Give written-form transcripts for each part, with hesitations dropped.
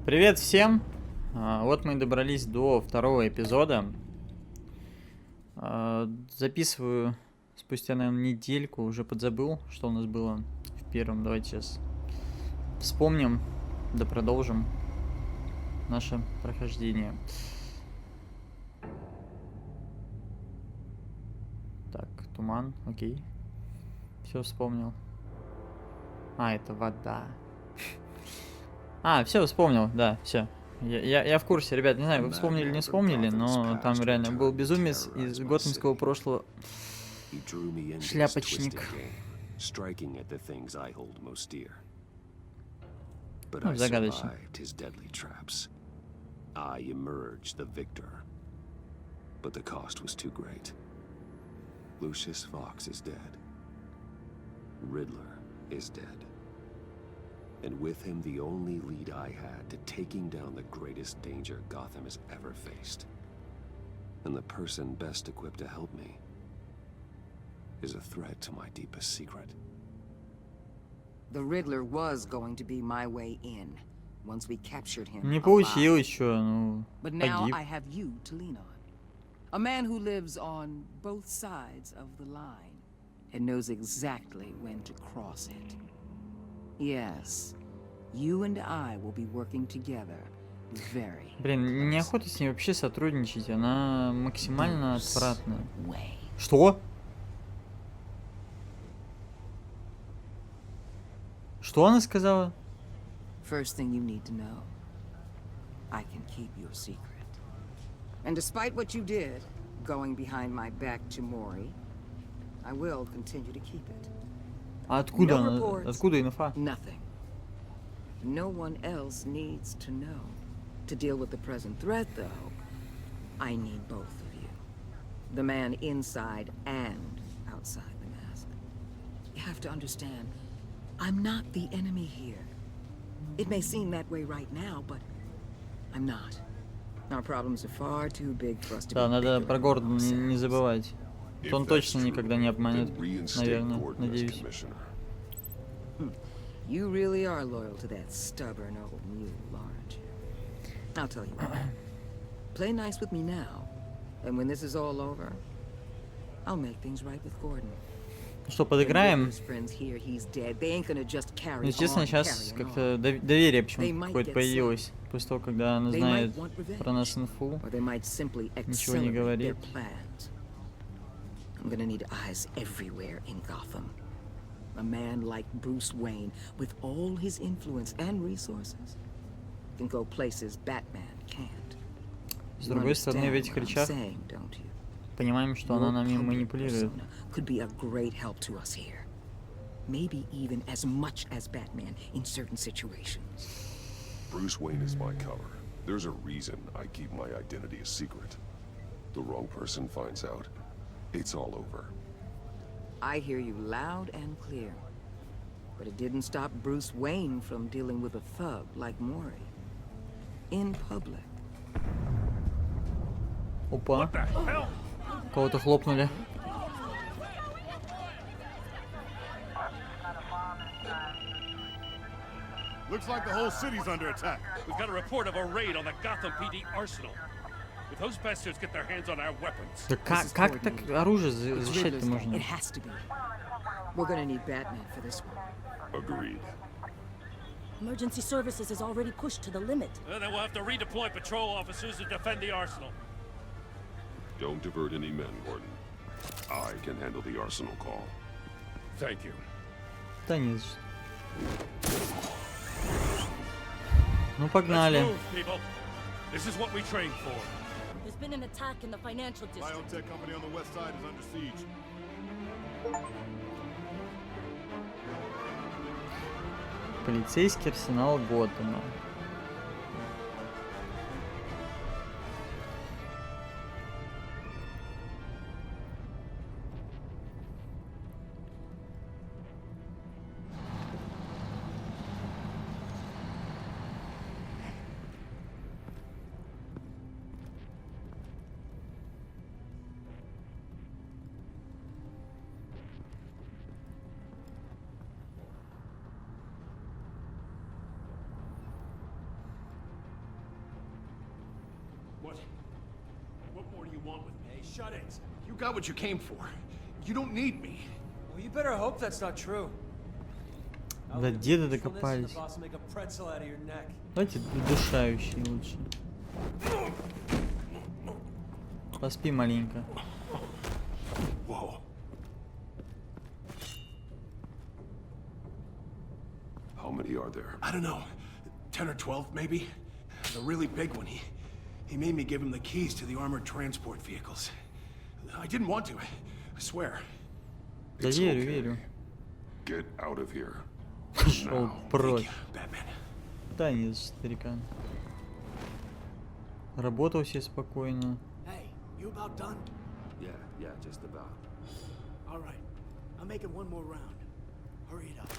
Привет всем! Вот мы и добрались до второго эпизода. Записываю спустя, наверное, недельку. Уже подзабыл, что у нас было в первом. Давайте сейчас вспомним, да продолжим наше прохождение. Так, туман, окей. Все вспомнил. Это вода. Все, вспомнил, да, все. Я в курсе, ребят, не знаю, вы вспомнили, не вспомнили, но там реально был безумец из готэмского прошлого. Шляпочник. Ну, загадочно. Lucius Fox is dead. Riddler is dead. And with him, the only lead I had to taking down the greatest danger Gotham has ever faced. And the person best equipped to help me is a threat to my deepest secret. The Riddler was going to be my way in, once we captured him. Не получилось еще, ну, But now погиб. I have you to lean on. A man who lives on both sides of the line and knows exactly when to cross it. Yes, you and I will be working together very. Блин, неохота с ней вообще сотрудничать, она максимально отвратная. Way. Что? Что она сказала? First thing you need to know, I can keep your secret. And despite what you did, going behind my back to Maury, I will continue to keep it. А откуда No она? reports, Откуда инфа? Nothing. No one else needs to know. To deal with the present threat, though, I need both of you. The man inside and outside the mask. You have to understand, I'm not the enemy here. It may seem that way right now, but I'm not. Our problems are far too big for us to Да, be надо bickering про Гордона among не ourselves. забывать. If Он that's точно true, никогда не обманет, then reinstate наверное, Gordon as надеюсь. commissioner. You really are loyal to that stubborn old mule, aren't you? I'll tell you what. Play nice with me now, and when this is all over, I'll make things right with Gordon. Что, When подыграем? Riddler's friends hear he's dead, they ain't gonna just carry Ну, естественно, on, сейчас carry как-то on. доверие They почему-то might какое-то get появилось. После того, когда она They знает might want revenge, про нас инфу. or they might simply Ничего не accelerate their говорит. plans. I'm gonna need eyes everywhere in Gotham. A man like Bruce Wayne, with all his influence and resources, can go places Batman can't. С You другой стороны, в understand этих what I'm речах saying, don't you? понимаем, что она Your нами public манипулирует. persona could be a great help to us here. Maybe even as much as Batman in certain situations. Bruce Wayne is my cover. There's a reason I keep my identity a secret. The wrong person finds out, it's all over. I hear you loud and clear. But it didn't stop Bruce Wayne from dealing with a thug like Maury. In public. Опа. Кого-то хлопнули. Looks like the whole city's under attack. We've got a report of a raid on the Gotham PD arsenal. If those bastards get their hands on our weapons... Да как так оружие It's защищать-то Riddler's gang. можно? It has to be. We're gonna need Batman for this one. Agreed. Emergency services is already pushed to the limit. Then we'll have to redeploy patrol officers to defend the arsenal. Don't divert any men, Gordon. I can handle the arsenal call. Thank you. Да не за что. Ну Let's погнали. move, people. This is what we trained for. There's been an attack in the financial district. Biotech company on the west side is under siege. Полицейский арсенал Готэма. What? What more do you want with me? Hey, shut it. You got what you came for. You don't need me. Well, you better hope that's not true. До деда докопались. Давайте удушающий лучше. Поспи маленько. Whoa. How many are there? I don't know. 10 or 12, maybe? The really big one, he made me give him the keys to the armored transport vehicles. I didn't want to, I swear. Да It's верю, okay. верю. Get out of here. Пошел прочь. Batman. Да нет, старикан. Работал все спокойно. Hey, you about done? Yeah, just about. All right. I'm making one more round. Hurry it up.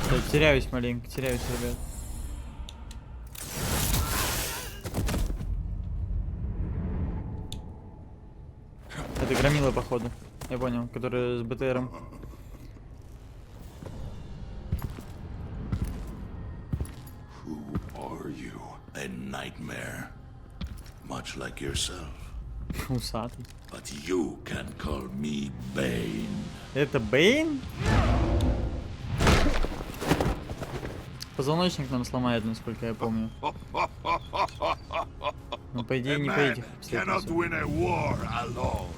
Да, теряюсь маленько, теряюсь, ребят. Это громила, походу. Я понял, который с БТРом. Who are you? A nightmare, much like yourself. Усатый. But you can call me Bane. Это Бэйн? Позвоночник нам сломает, насколько я помню. Но по идее не по этих Cannot обстоятельствах. win a war alone.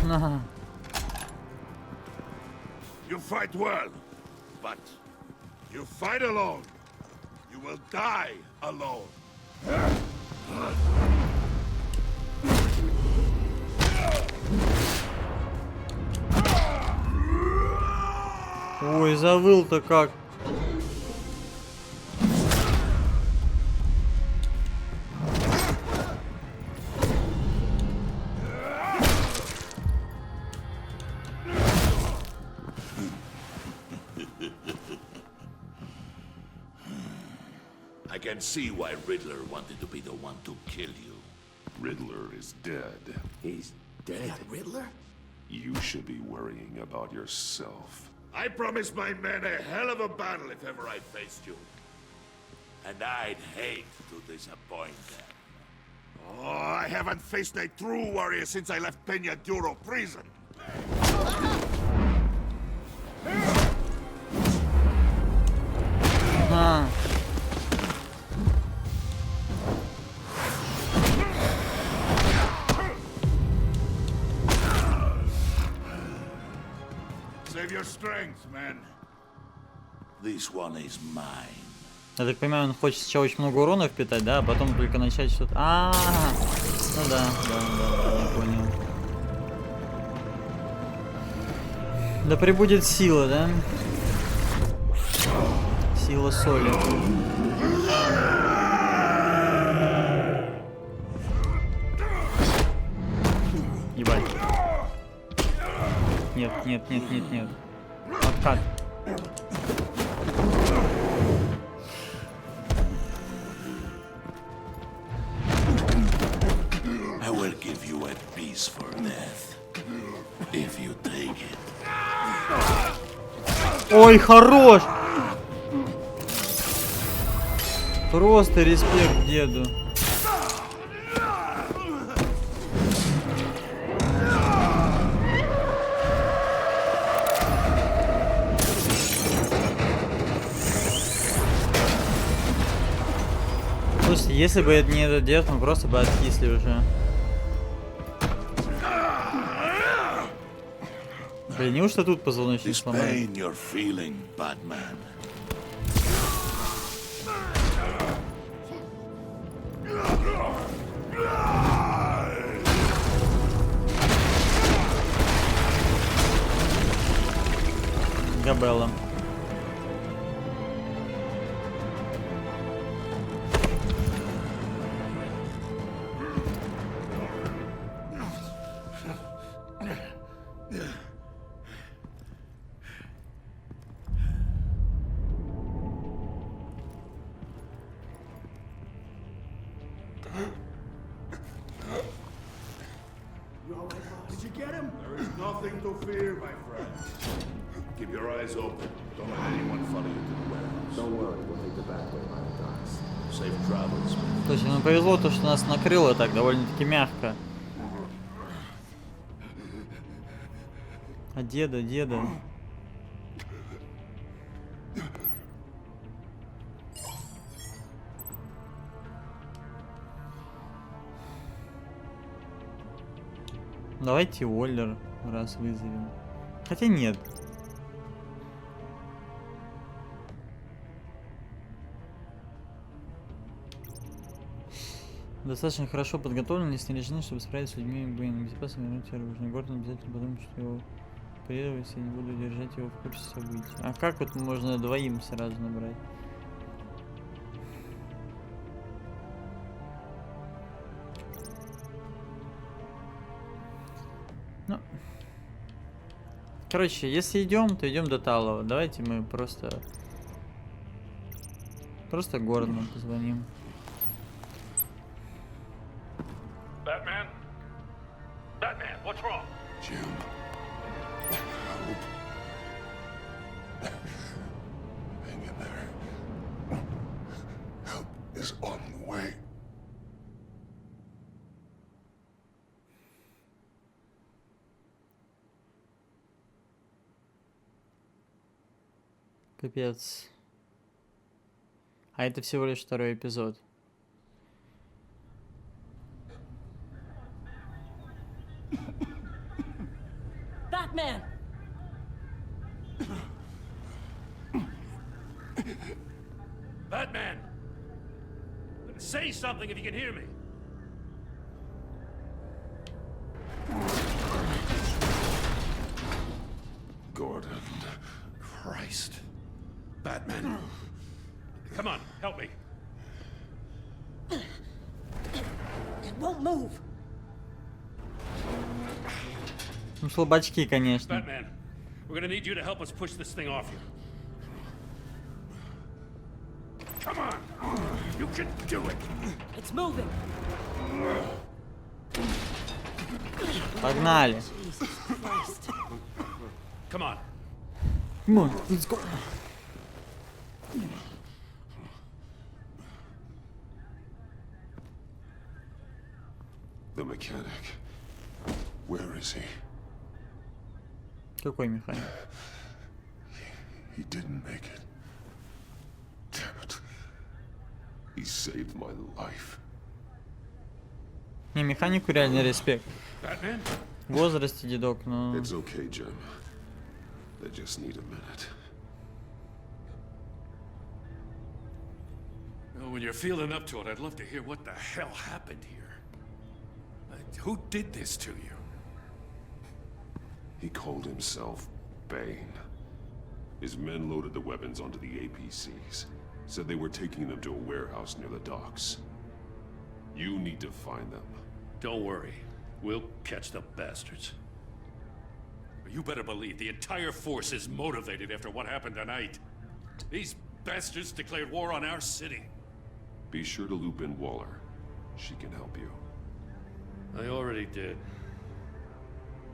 Ага. You fight well, but you fight alone. You will die alone. Ой, завыл-то как. I can see why Riddler wanted to be the one to kill you. Riddler is dead. He's dead. Riddler? You should be worrying about yourself. I promised my men a hell of a battle if ever I faced you. And I'd hate to disappoint them. Oh, I haven't faced a true warrior since I left Peña Duro prison. А, Save your strength, man. This one is mine. я так понимаю, он хочет сначала очень много урона впитать, да, а потом только начать что-то. Ну да, я понял. Да прибудет сила, да? Сила соли. Ебать. Нет. Откат. I will give you a piece for death. If you take it. Ой, хорош! Просто респект деду. Слушайте, если бы это не этот дед, мы просто бы откисли уже. Блин, неужто тут позвоночник This сломали? pain you're feeling, Batman. Габелла. fear, my friend. Keep your eyes open. Don't let anyone follow you to the warehouse. Don't worry, we'll make the back way by the docks. Safe travels. Слушай, ну повезло то, что нас накрыло так довольно-таки мягко. А деда. Давайте Уоллер раз вызовем. Хотя нет. Достаточно хорошо подготовлены и снаряжены, чтобы справиться с людьми безопасно вернуть оружие. Гордон обязательно подумает, что его предавайся, я не буду держать его в курсе событий. А как вот можно двоим сразу набрать? Ну. Короче, если идем, то идем до Талова. Давайте мы просто Гордону позвоним. Batman? Batman, what's wrong? Jim. Help. Hang in there. Help is on the way. Капец. А это всего лишь второй эпизод. Batman! Batman! Say something if you can hear me. Gordon. Christ. Batman. Come on, help me. It won't move. Ну, слабачки, конечно. Batman, we're gonna need you to help us push this thing off you. Come on! You can do it! It's moving. Погнали. Jesus Christ. Come on. Come on, let's go. The mechanic. Where is he? Какой механик? He didn't make it. Damn it. He saved my life. Не, механику реально респект. Batman? В возрасте дедок, но... It's okay, Jim. They just need a minute. Well, when you're feeling up to it, I'd love to hear what the hell happened here. Who did this to you? He called himself Bane. His men loaded the weapons onto the APCs. Said they were taking them to a warehouse near the docks. You need to find them. Don't worry. We'll catch the bastards. But you better believe the entire force is motivated after what happened tonight. These bastards declared war on our city. Be sure to loop in Waller. She can help you. I already did.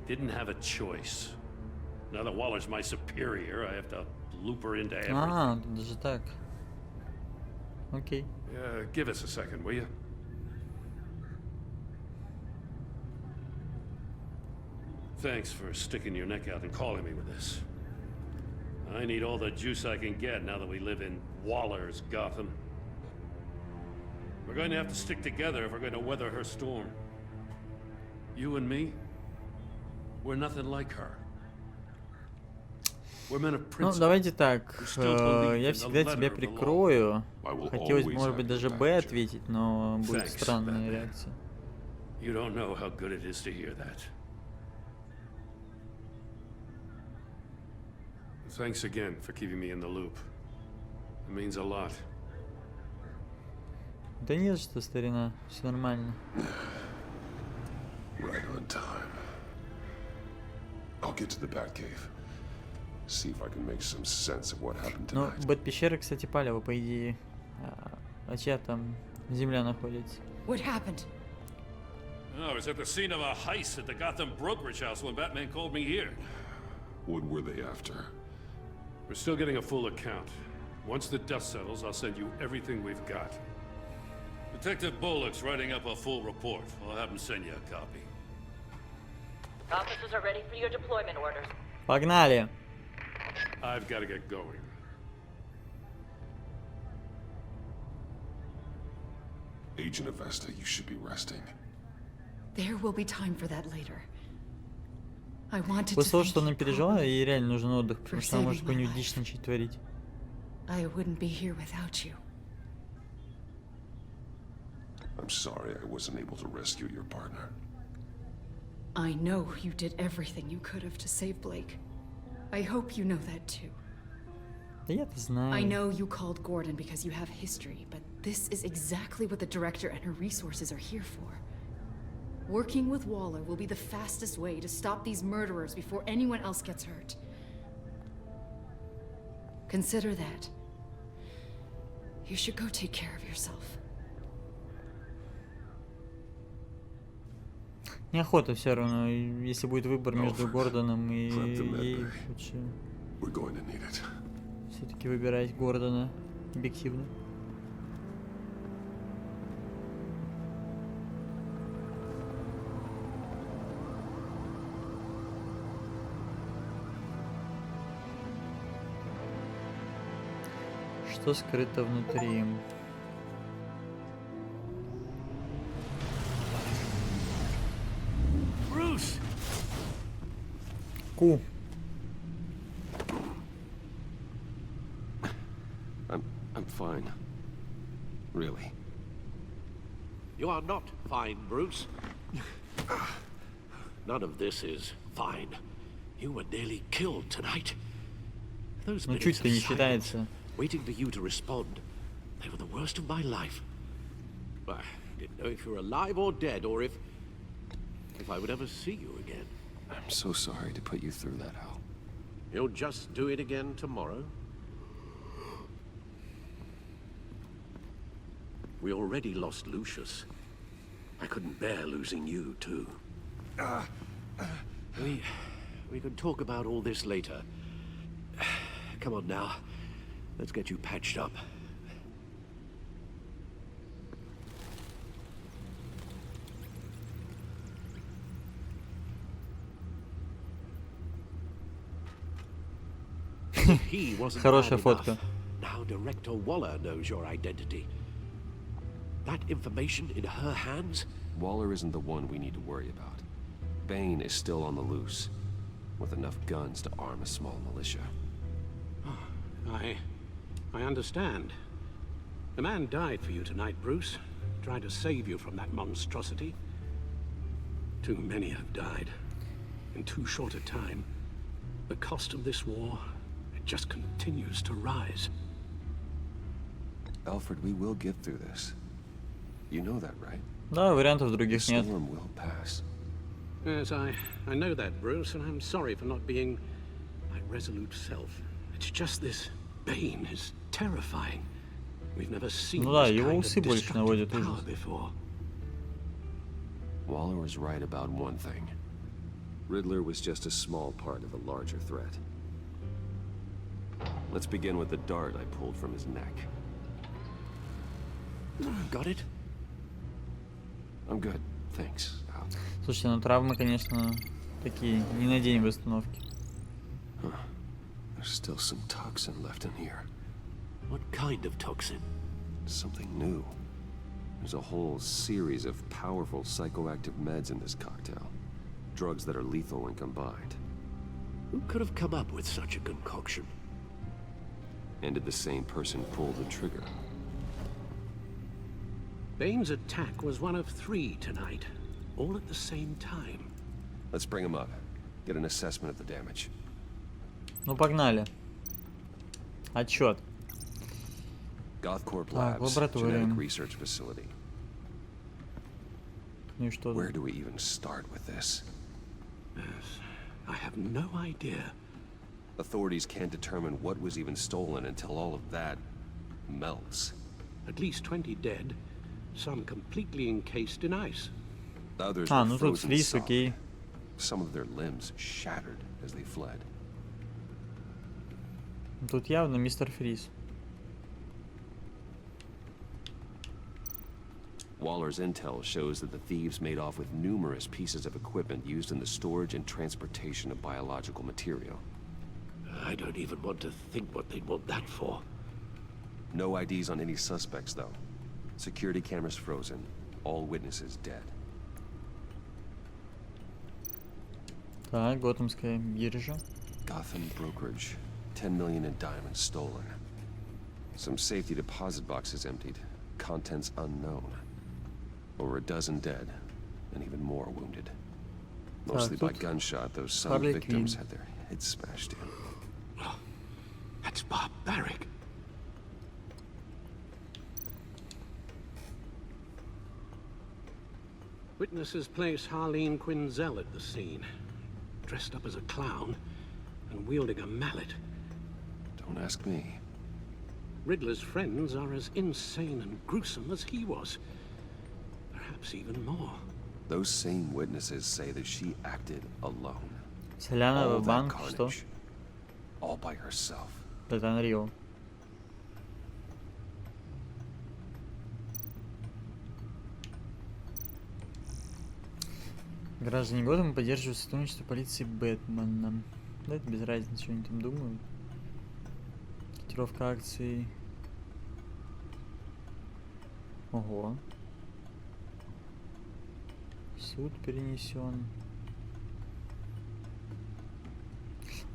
Didn't have a choice. Now that Waller's my superior, I have to loop her into everything. А, даже так. Окей. Give us a second, will you? Thanks for sticking your neck out and calling me with this. I need all the juice I can get now that we live in Waller's Gotham. We're going to have to stick together if we're going to weather her storm. You and me, we're nothing like her. We're men of Ну, principle. давайте так. Я всегда тебя прикрою. Хотелось бы, может быть, даже Б ответить, но будет Thanks, странная Batman. реакция. You don't know how good it is to hear that. Thanks again for keeping me in the loop. It means a lot. Да не за что, старина. Все нормально. Right on time. I'll get to the Batcave. See if I can make some sense of what happened Ну, tonight. Бэт-пещера, кстати, палево, по идее. А чья там земля находится? What happened? Oh, I was at the scene of a heist at the Gotham brokerage house when Batman called me here. What were they after? We're still getting a full account. Once the dust settles, I'll send you everything we've got. Detective Bullock's writing up a full report. I'll have him send you a copy. Officers are ready for your deployment orders. Погнали. I've got to get going. Agent Avesta, you should be resting. There will be time for that later. I wanted to После того, thank что она you пережила, properly ей реально нужен отдых, потому for что она может saving my какую-нибудь life. дичь начать творить. I wouldn't be here without you. I'm sorry I wasn't able to rescue your partner. I know you did everything you could have to save Blake. I hope you know that too. Да я-то знаю. I know you called Gordon because you have history, but this is exactly what the director and her resources are here for. Working with Waller will be the fastest way to stop these murderers before anyone else gets hurt. Consider that. You should go take care of yourself. Неохота все равно, если будет выбор между Гордоном и ей, лучше We're going to need it. все-таки выбирать Гордона объективно. Что скрыто внутри? Bruce! Ку. I'm fine. Really. You are not fine, Bruce. None of this is fine. You were nearly killed tonight. Those Ну minutes чуть-то of не silence, считается. waiting for you to respond, they were the worst of my life. I didn't know if you were alive or dead, or if I would ever see you again. I'm so sorry to put you through that, Al. You'll just do it again tomorrow? We already lost Lucius. I couldn't bear losing you, too. We can talk about all this later. Come on now. Let's get you patched up. He wasn't Хорошая bad фотка. enough. Now Director Waller knows your identity. That information in her hands? Waller isn't the one we need to worry about. Bane is still on the loose, with enough guns to arm a small militia. I understand. The man died for you tonight, Bruce. Trying to save you from that monstrosity. Too many have died. In too short a time. The cost of this war, it just continues to rise. Alfred, we will get through this. You know that, right? Да, вариантов The других нет. storm will pass. Yes, I know that, Bruce, and I'm sorry for not being my resolute self. It's just this Bane is terrifying. We've never seen Ну да, this его kind усы of больше наводят destructive power ужас. before. Waller was right about one thing. Riddler was just a small part of a larger threat. Let's begin with the dart I pulled from his neck. Got it? I'm good, thanks, Al. Слушайте, ну травмы, конечно, такие, не на день восстановки. There's still some toxin left in here. What kind of toxin? Something new. There's a whole series of powerful psychoactive meds in this cocktail. Drugs that are lethal when combined. Who could have come up with such a concoction? And did the same person pull the trigger? Bane's attack was one of 3 tonight, all at the same time. Let's bring him up. Get an assessment of the damage. Ну погнали. Отчет. Gothcorp Так, Labs, лаборатория. genetic research facility. Ну и что? Where do we even start with this? Yes, I have no idea. Authorities can't determine what was even stolen until all of that melts. At least 20 dead, some completely encased in ice. Others А, were ну тут frozen фриз, solid. окей. Some of their limbs shattered as they fled. Тут явно мистер Фриз. Waller's intel shows that the thieves made off with numerous pieces of equipment used in the storage and transportation of biological material. I don't even want to think what they'd want that for. No IDs on any suspects, though. Security cameras frozen. All witnesses dead. Так, Готэмская биржа. Gotham brokerage. 10 million in diamonds stolen. Some safety deposit boxes emptied. Contents unknown. Over a dozen dead, and even more wounded. Mostly by gunshot, those some victims had their heads smashed in. Oh, that's barbaric. Witnesses place Harleen Quinzel at the scene, dressed up as a clown and wielding a mallet. Don't ask me. Riddler's friends are as insane and gruesome as he was. Perhaps even more. Those same witnesses say that she acted alone. Селяна All в that банк, что? carnage, all by herself. Это Unreal. Граждане Готэма поддерживают сотрудничество полиции Бэтмена. Да, это без разницы, что они там думают. Котировка акций. Ого. Суд перенесен.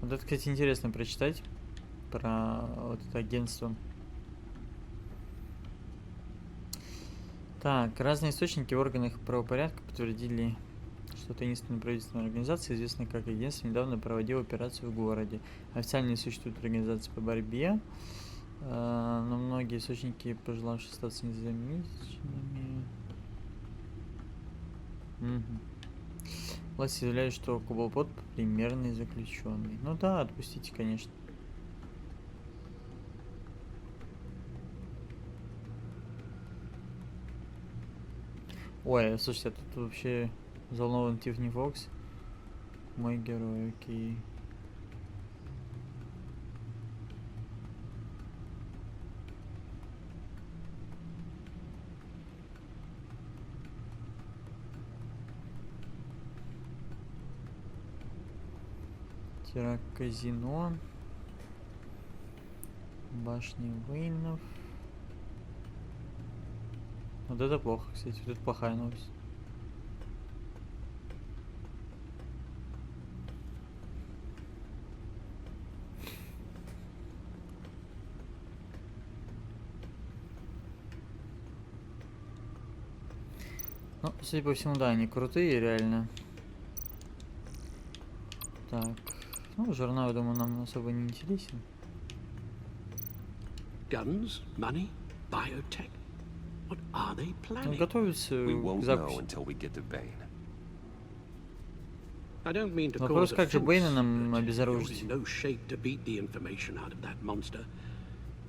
Вот это, кстати, интересно прочитать про вот это агентство. Так, разные источники в органах правопорядка подтвердили, что таинственная правительственная организация, известная как агентство, недавно проводила операцию в городе. Официально не существует организации по борьбе, но многие источники, пожелавшие остаться незамеченными. Власти заявляют, что Кублпот примерный заключенный. Ну да, отпустите, конечно. Ой, слушайте, а тут вообще взволнован Тиффани Фокс. Мой герой, окей. Теракт казино. Башни Уэйнов. Вот это плохо, кстати, вот это плохая новость. Ну, судя по всему, да, они крутые, реально. Так, ну, журнал, я думаю, нам особо не интересен. Guns, money, biotech. What are they planning? Ну, готовятся к запуску. Вопрос, как же Бэйна нам обезоружить? No shape to beat the information out of that monster,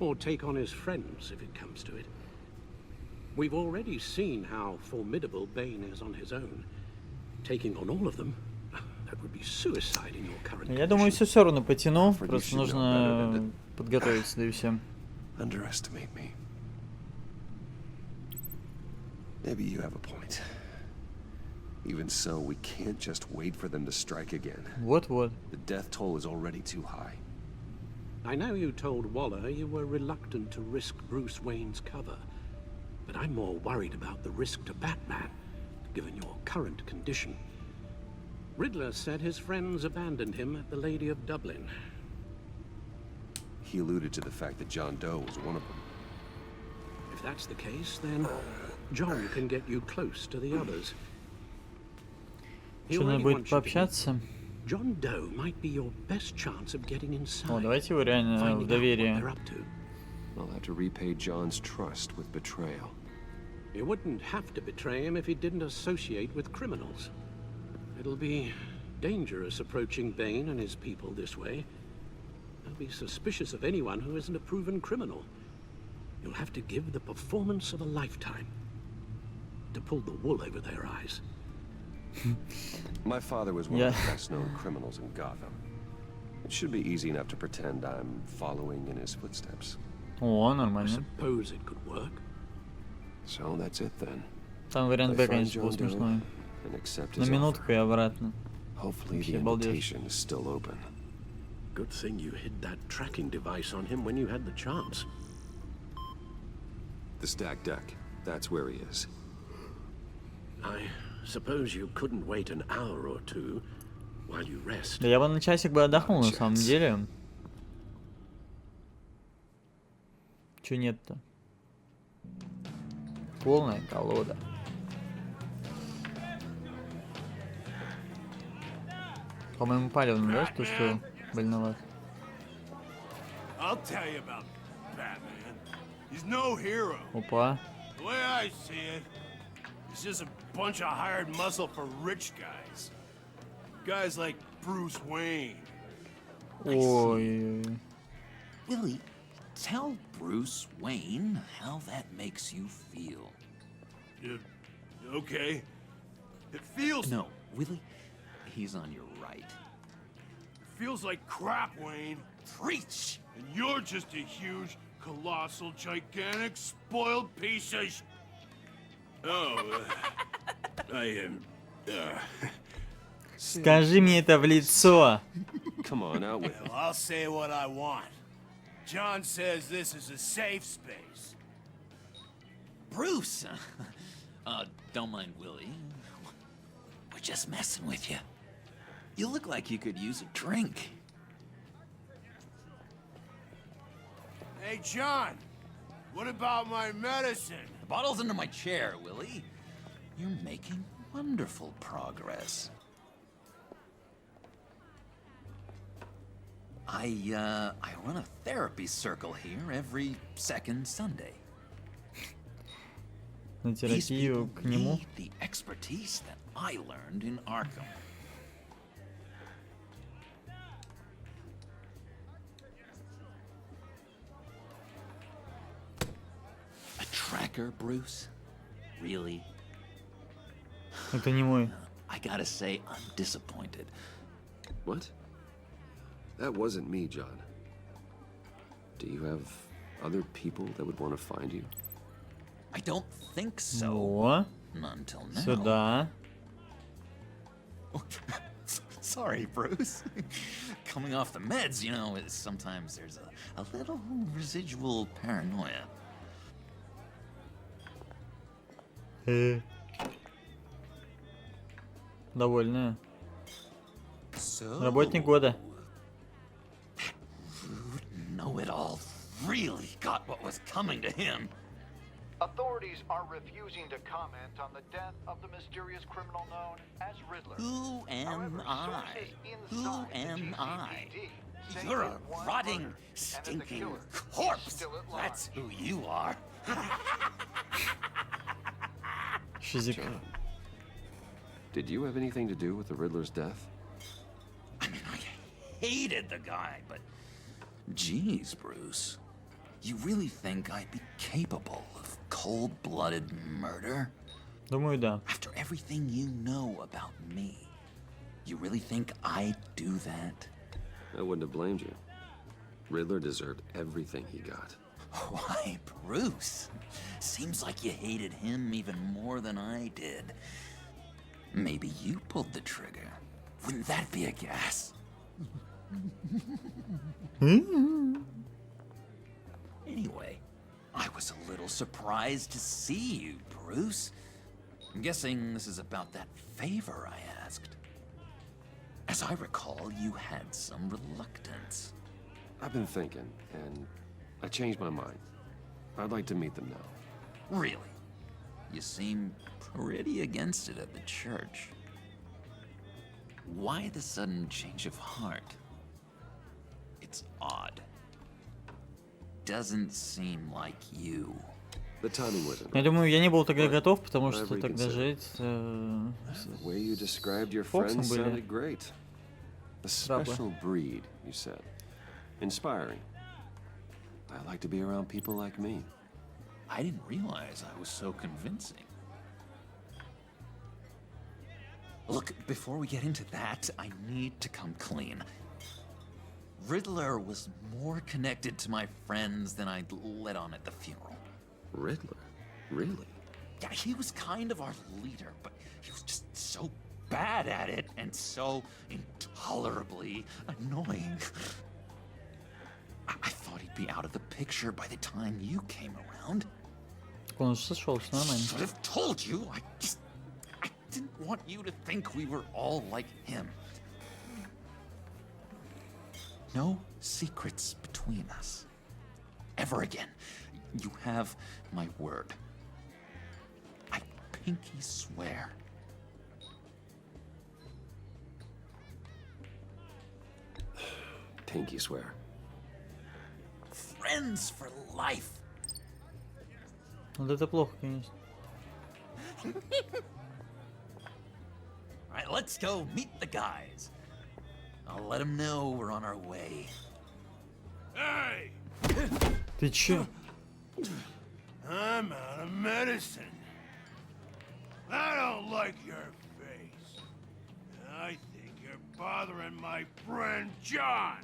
or take on his friends if it comes to it. We've already seen how formidable Bane is on his own. Taking on all of them, that would be suicide in your current condition. Я думаю, все равно потяну, просто нужно подготовиться, да и все. Underestimate me. Maybe you have a point. Even so, we can't just wait for them to strike again. Вот-вот. The death toll is already too high. I know you told Waller you were reluctant to risk Bruce Wayne's cover, but I'm more worried about the risk to Batman, given your current condition. Riddler said his friends abandoned him at the Lady of Dublin. He alluded to the fact that John Doe was one of them. If that's the case, then John can get you close to the others. Что, надо будет пообщаться? John Doe might be your best chance of getting inside. О, давайте его реально в доверие. I'll have to repay John's trust with betrayal. You wouldn't have to betray him if he didn't associate with criminals. It'll be dangerous approaching Bane and his people this way. They'll be suspicious of anyone who isn't a proven criminal. You'll have to give the performance of a lifetime to pull the wool over their eyes. My father was one of the best-known criminals in Gotham. It should be easy enough to pretend I'm following in his footsteps. О, I нормально. suppose it could work. So that's it then. Там вариант Б, конечно, был смешной. And accept На his минутку и обратно. Hopefully the Вообще балдеж. invitation is still open. Good thing you hid that tracking device on him when you had the chance. The stacked deck. That's where he is. I suppose you couldn't wait an hour or two while you rest. Да я бы на часик бы отдохнул, на самом деле. Чё нет-то? Полная колода. По-моему, палевно, да, то, что больноват? I'll tell you about Batman. He's no hero. Опа. The way I see it, he's just a bunch of hired muscle for rich guys. Guys like Bruce Wayne. Ой. Willie, tell Bruce Wayne how that makes you feel. Okay. It feels... No, Willie, he's on your right. It feels like crap, Wayne. Preach! And you're just a huge, colossal, gigantic, spoiled piece of Oh, I am... Скажи мне это в лицо. Come on, out with it. Well, I'll say what I want. John says this is a safe space. Bruce! Don't mind Willie. We're just messing with you. You look like you could use a drink. Hey, John, what about my medicine? The bottle's under my chair, Willie. You're making wonderful progress. I run a therapy circle here every second Sunday. На These терапию people к нему. need the expertise that I learned in Arkham. A tracker, Bruce? Really? Это не мой. I gotta say, I'm disappointed. What? That wasn't me, John. Do you have other people that would want to find you? I don't think so. О, Not until now. сюда. Sorry, Bruce. Coming off the meds, you know, sometimes there's a little residual paranoia. Довольная. So, Работник года. Know-it-all really got what was coming to him. Authorities are refusing to comment on the death of the mysterious criminal known as Riddler. Who am I? Who am I? say You're a that one rotting, murder, and that the stinking killer corpse. still at large. That's who you are. Физик. John, did you have anything to do with the Riddler's death? I mean, I hated the guy, but geez, Bruce. You really think I'd be capable of cold-blooded murder? Думаю, да. After everything you know about me, you really think I'd do that? I wouldn't have blamed you. Riddler deserved everything he got. Why, Bruce? Seems like you hated him even more than I did. Maybe you pulled the trigger. Wouldn't that be a gas? Anyway, I was a little surprised to see you, Bruce. I'm guessing this is about that favor I asked. As I recall, you had some reluctance. I've been thinking, and I changed my mind. I'd like to meet them now. Really? You seem pretty against it at the church. Why the sudden change of heart? It's odd. Doesn't seem like you. The timing wasn't Я right. думаю, я не был тогда готов, потому I've что тогда reconsidered. жить The way you described your Фоксом friends были. sounded great. A special breed, you said. Inspiring. I like to be around people like me. I didn't realize I was so convincing. Look, before we get into that, I need to come clean. Riddler was more connected to my friends than I'd let on at the funeral. Riddler? Really? Yeah, he was kind of our leader, but he was just so bad at it and so intolerably annoying. I thought he'd be out of the picture by the time you came around. Он сошел с нормально. Should have told you. I didn't want you to think we were all like him. No secrets between us. Ever again. You have my word. I pinky swear. Pinky swear. Friends for life. Вот это плохо, конечно. All right, let's go meet the guys. I'll let them know we're on our way. Hey! Ты чё? I'm out of medicine. I don't like your face. I think you're bothering my friend John.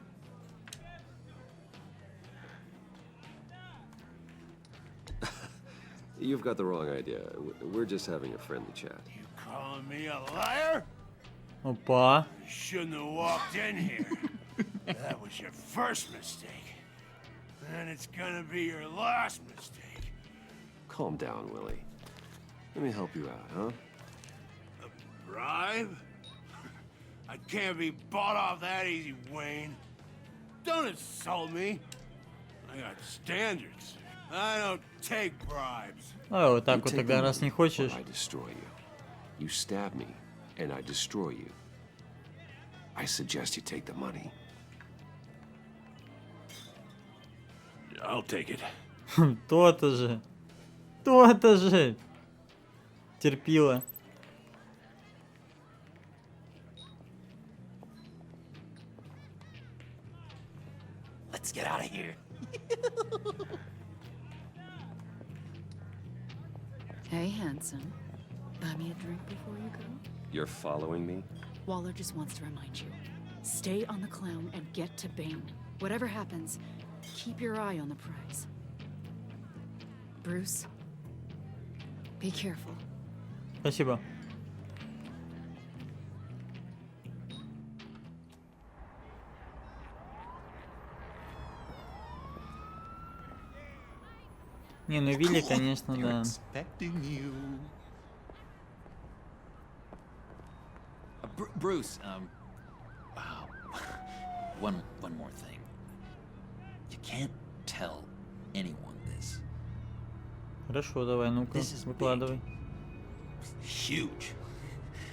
You've got the wrong idea. We're just having a friendly chat. You calling me a liar? Опа. You shouldn't have walked in here. That was your first mistake. And it's gonna be your last mistake. Calm down, Willie. Let me help you out, huh? A bribe? I can't be bought off that easy, Wayne. Don't insult me. I got standards. I don't take bribes. А, вот так You вот take тогда, the раз money, не хочешь. or I destroy you. You stab me, and I destroy you. I suggest you take the money. I'll take it. То-то же. То-то же. Терпила. Let's get out of here. Hey, handsome. Buy me a drink before you go? You're following me? Waller just wants to remind you. Stay on the clown and get to Bane. Whatever happens, keep your eye on the prize. Bruce, be careful. Спасибо. Не, ну Вилли, конечно, да. Bruce, one more thing. You can't tell anyone this. Хорошо, давай, ну-ка, выкладывай. Huge.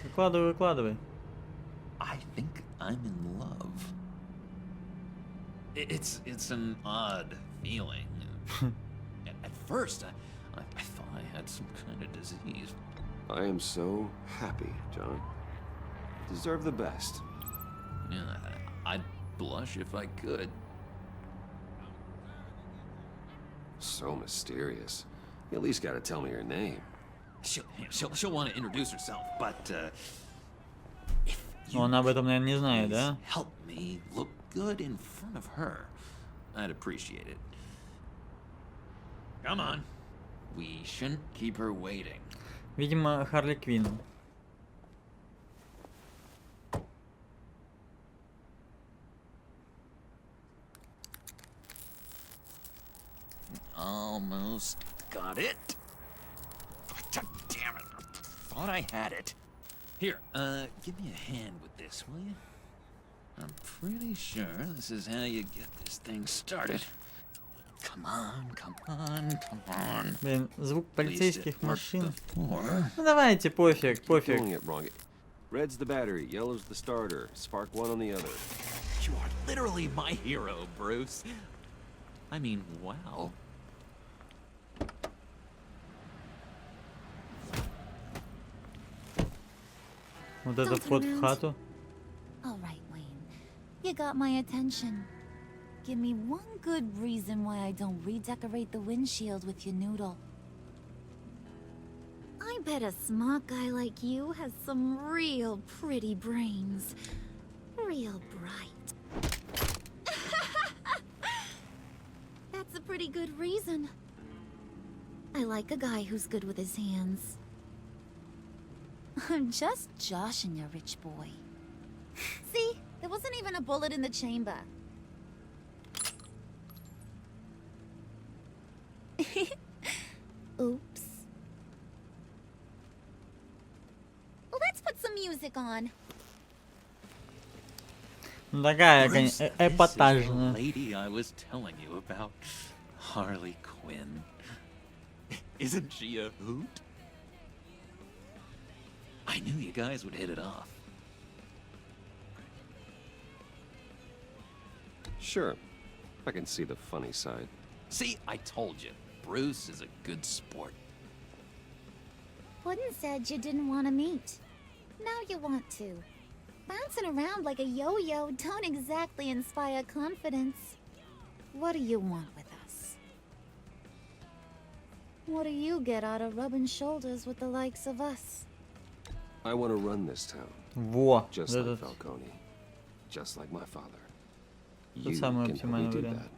Выкладывай, выкладывай. I think I'm in love. It's an odd feeling. At first, I thought I had some kind of disease. I am so happy, John. Deserve the best. Yeah, I'd blush if I could. So mysterious. You at least gotta tell me your name. She'll want to introduce herself, but if Но она об этом, наверное, не знает, да? help me look good in front of her, I'd appreciate it. Come on. We shouldn't keep her waiting. Видимо, Харли Квинн. Almost got it. God damn it. Thought I had it. Here, give me a hand with this, will you? I'm pretty sure this is how you get this thing started. Come on, come on, come on. Блин, звук полицейских машин. before. Ну давайте, пофиг, Doing пофиг. it wrong. Red's the battery, yellow's the starter. Spark one on the other. You are literally my hero, Bruce. I mean, wow. Вот это вход в хату. All right, Wayne. You got my attention. Give me one good reason why I don't redecorate the windshield with your noodle. I bet a smart guy like you has some real pretty brains. Real bright. That's a pretty good reason. I like a guy who's good with his hands. I'm just joshing you, rich boy. See? There wasn't even a bullet in the chamber. Oops. Well, let's put some music on. Такая, Bruce, конечно, this is the эпатажная. lady I was telling you about, Harley Quinn. Isn't she a hoot? I knew you guys would hit it off. Sure. I can see the funny side. See, I told you, Bruce is a good sport. Puddin said you didn't want to meet. Now you want to. Bouncing around like a yo-yo don't exactly inspire confidence. What do you want with us? What do you get out of rubbing shoulders with the likes of us? I want to run this town. Во, Just like этот Falcone. Just like my father. тот You самый can help me оптимальный do вариант.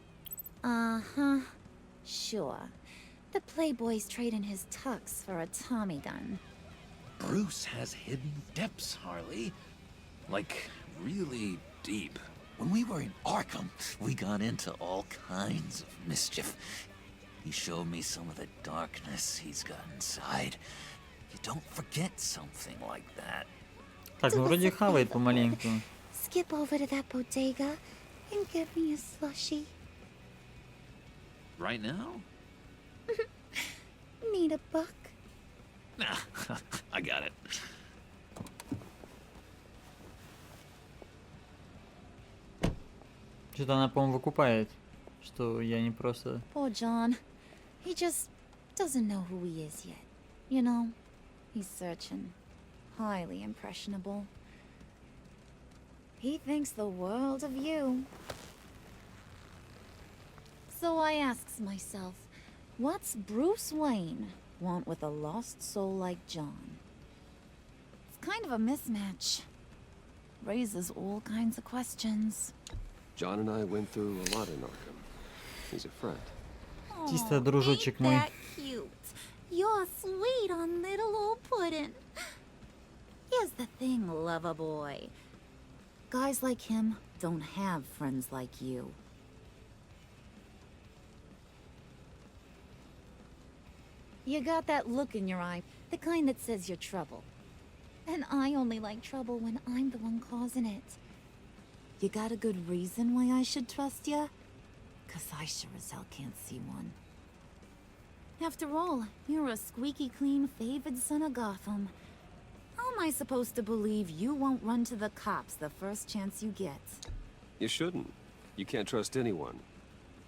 that. Uh-huh. Sure. The Playboy's trading his tux for a Tommy gun. Bruce has hidden depths, Harley. Like, really deep. When we were in Arkham, we got into all kinds of mischief. He showed me some of the darkness he's got inside. You don't forget something like that. Так, ну вроде хавает помаленьку. Skip over to that bodega and get me a slushie. Right now? Need a buck? Nah, I got it. Что-то она, по-моему, выкупает, что я не просто... Poor John. He just doesn't know who he is yet. You know, he's searching. Highly impressionable. He thinks the world of you. So I asks myself, what's Bruce Wayne want with a lost soul like John? It's kind of a mismatch. Raises all kinds of questions. John and I went through a lot in Arkham. He's a friend. Чисто дружочек мой. That cute. You're sweet on little old puddin'. Here's the thing, lover boy. Guys like him don't have friends like you. You got that look in your eye, the kind that says you're trouble. And I only like trouble when I'm the one causing it. You got a good reason why I should trust you? 'Cause I sure as hell can't see one. After all, you're a squeaky clean favored son of Gotham. How am I supposed to believe you won't run to the cops the first chance you get? You shouldn't. You can't trust anyone.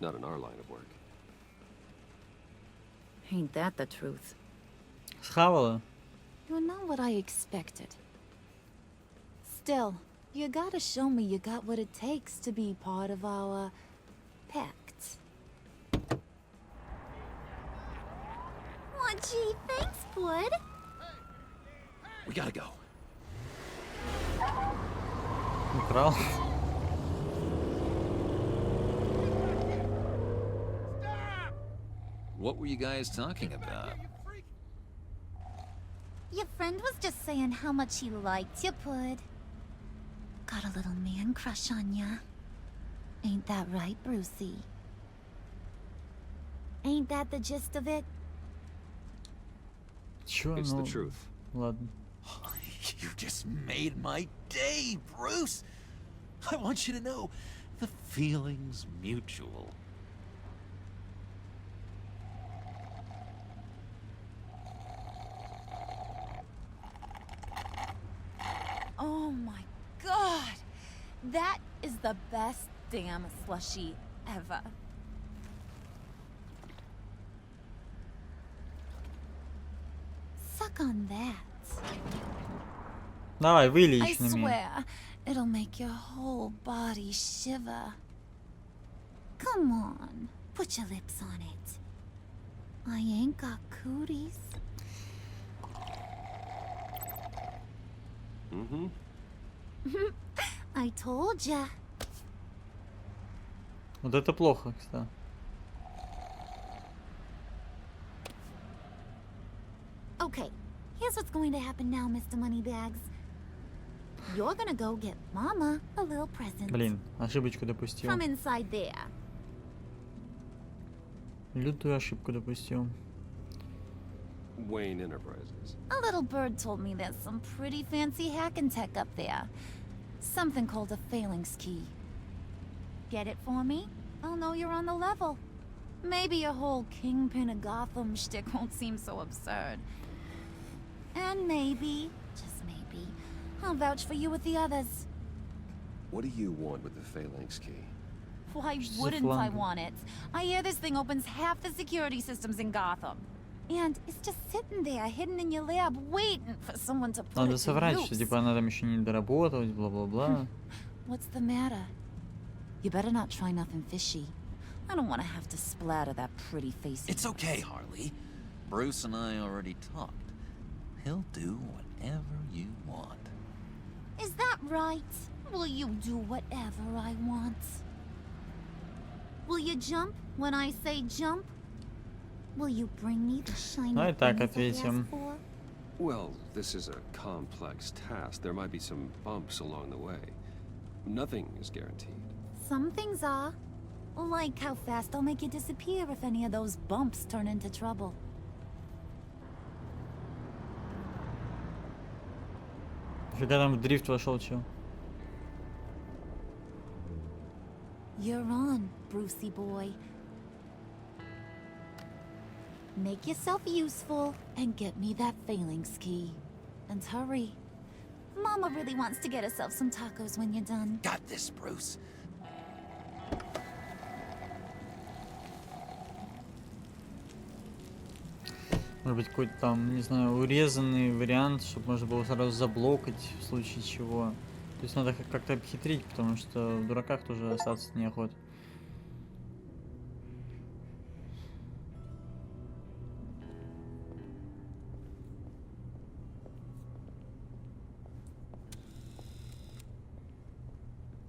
Not in our line of work. Ain't that the truth? Схавала? You're not what I expected. Still, you gotta show me you got what it takes to be part of our pact. Oh, gee, thanks, Bud. We gotta go. Украл. What were you guys talking about? Your friend was just saying how much he liked you, Bud. Got a little man crush on ya. Ain't that right, Brucey? Ain't that the gist of it? Чё, It's ну... the truth. Ладно. You just made my day, Bruce. I want you to know the feeling's mutual. Oh my god! That is the best damn slushie ever. Suck on that. Давай, вылей I их на меня. swear, it'll make your whole body shiver. Come on, put your lips on it. I ain't got cooties. Mm-hmm. I told ya. Вот это плохо, кстати. Okay, here's what's going to happen now, Mr. Moneybags. You're gonna go get Mama a little present. Блин, ошибочку допустил. From inside there. Лютую ошибку допустил. Wayne Enterprises. A little bird told me there's some pretty fancy hacking tech up there. Something called a phalanx key. Get it for me? I'll know you're on the level. Maybe your whole Kingpin of Gotham shtick won't seem so absurd. And maybe, just maybe, I'll vouch for you with the others. What do you want with the phalanx key? Why wouldn't I want it? I hear this thing opens half the security systems in Gotham. And it's just sitting there, hidden in your lab, waiting for someone to put Надо it to соврать, use. что типа она там еще не доработалась, бла-бла-бла. What's the matter? You better not try nothing fishy. I don't want to have to splatter that pretty face. It's okay, Harley. Bruce and I already talked. He'll do whatever you want. Is that right? Will you do whatever I want? Will you jump when I say jump? Will you bring me the shiny Ну и так things I ответим. asked for? Well, this is a complex task. There might be some bumps along the way. Nothing is guaranteed. Some things are. Like how fast I'll make you disappear if any of those bumps turn into trouble. Фига там в дрифт вошел, чё? You're on, Brucey boy. Make yourself useful and get me that phalanx key. And hurry. Mama really wants to get herself some tacos when you're done. Got this, Bruce. Может быть, какой-то там, не знаю, урезанный вариант, чтобы можно было сразу заблокать в случае чего. То есть надо как-то обхитрить, потому что в дураках тоже остаться неохота.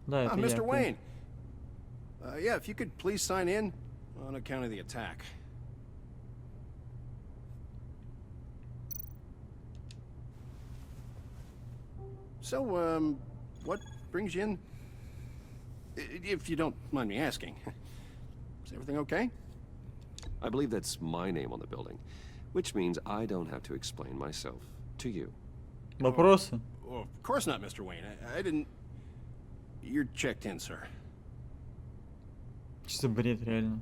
Да, это я. Mr. Wayne. Yeah, if you could please sign in on account of the attack. So, what brings you in? If you don't mind me asking. Is everything okay? I believe that's my name on the building, which means I don't have to explain myself to you. Вопросы? Oh, of course not, Mr. Wayne. I didn't... You're checked in, sir. Что за бред, реально?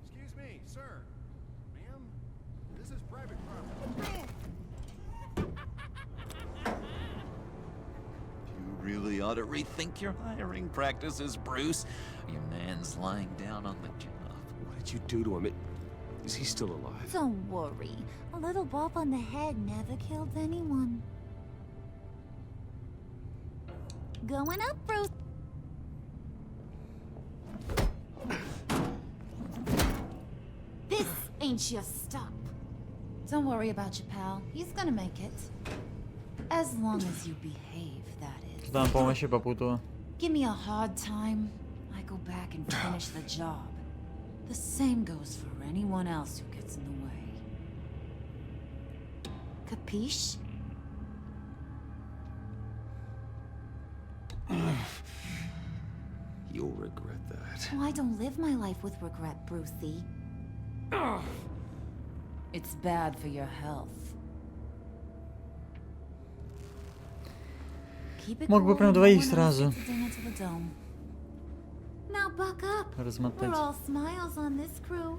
Excuse me, sir. Ma'am, this is private property. You really ought to rethink your hiring practices, Bruce. Your man's lying down on the job. What did you do to him? Is he still alive? Don't worry. A little bump on the head never killed anyone. Going up, Bruce. This ain't your stop. Don't worry about your pal. He's gonna make it. As long as you behave, that is. Там помощи попутала. Give me a hard time, I go back and finish the job. The same goes for anyone else who gets in the way. Capiche? You'll regret that. Oh, I don't live my life with regret, Brucey. It's bad for your health. Keep it Мог бы cool прям and двоих no one else сразу gets a dinner to the dome. Now buck up. We're размотать. all smiles on this crew.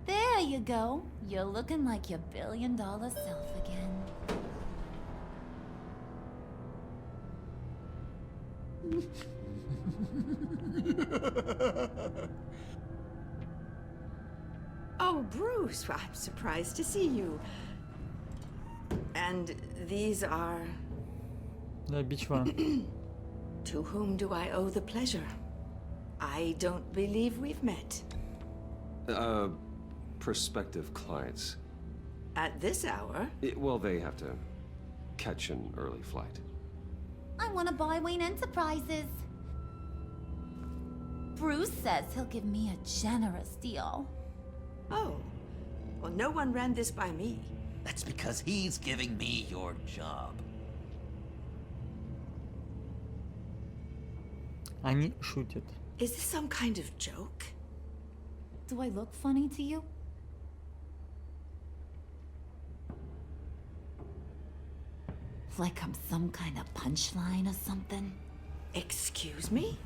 There you go. You're looking like your billion-dollar self again. Oh, Bruce, I'm surprised to see you. And these are... Да, бичва. To whom do I owe the pleasure? I don't believe we've met. Prospective clients. At this hour? Well, they have to catch an early flight. I want to buy Wayne Enterprises. Bruce says he'll give me a generous deal. Oh. Well, no one ran this by me. That's because he's giving me your job. Они шутят. Is this some kind of joke? Do I look funny to you? Like I'm some kind of punchline or something? Excuse me?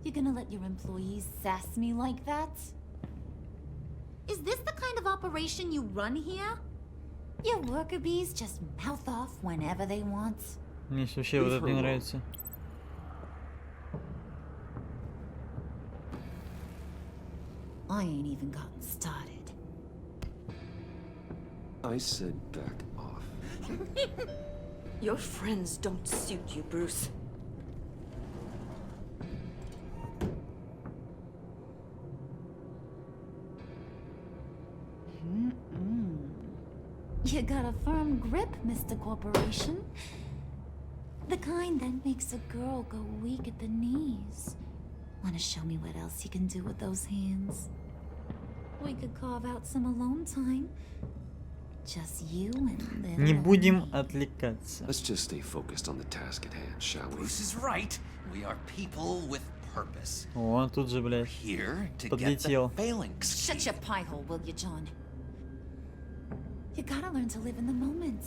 You gonna let your employees sass me like that? Is this the kind of operation you run here? Your worker bees just mouth off whenever they want. Мне вообще вот это не нравится. I ain't even gotten started. I said back off. Your friends don't suit you, Bruce. You got a firm grip, Mr. Corporation. The kind that makes a girl go weak at the knees. Wanna show me what else you can do with those hands? We could carve out some alone time. Just you and little Не будем me. отвлекаться. Let's just stay focused on the task at hand, shall we? Bruce is right. We are people with purpose. О, тут же, блядь, Here to get подлетел. the phalanx. Shut your pie hole, will you, John? You gotta learn to live in the moment.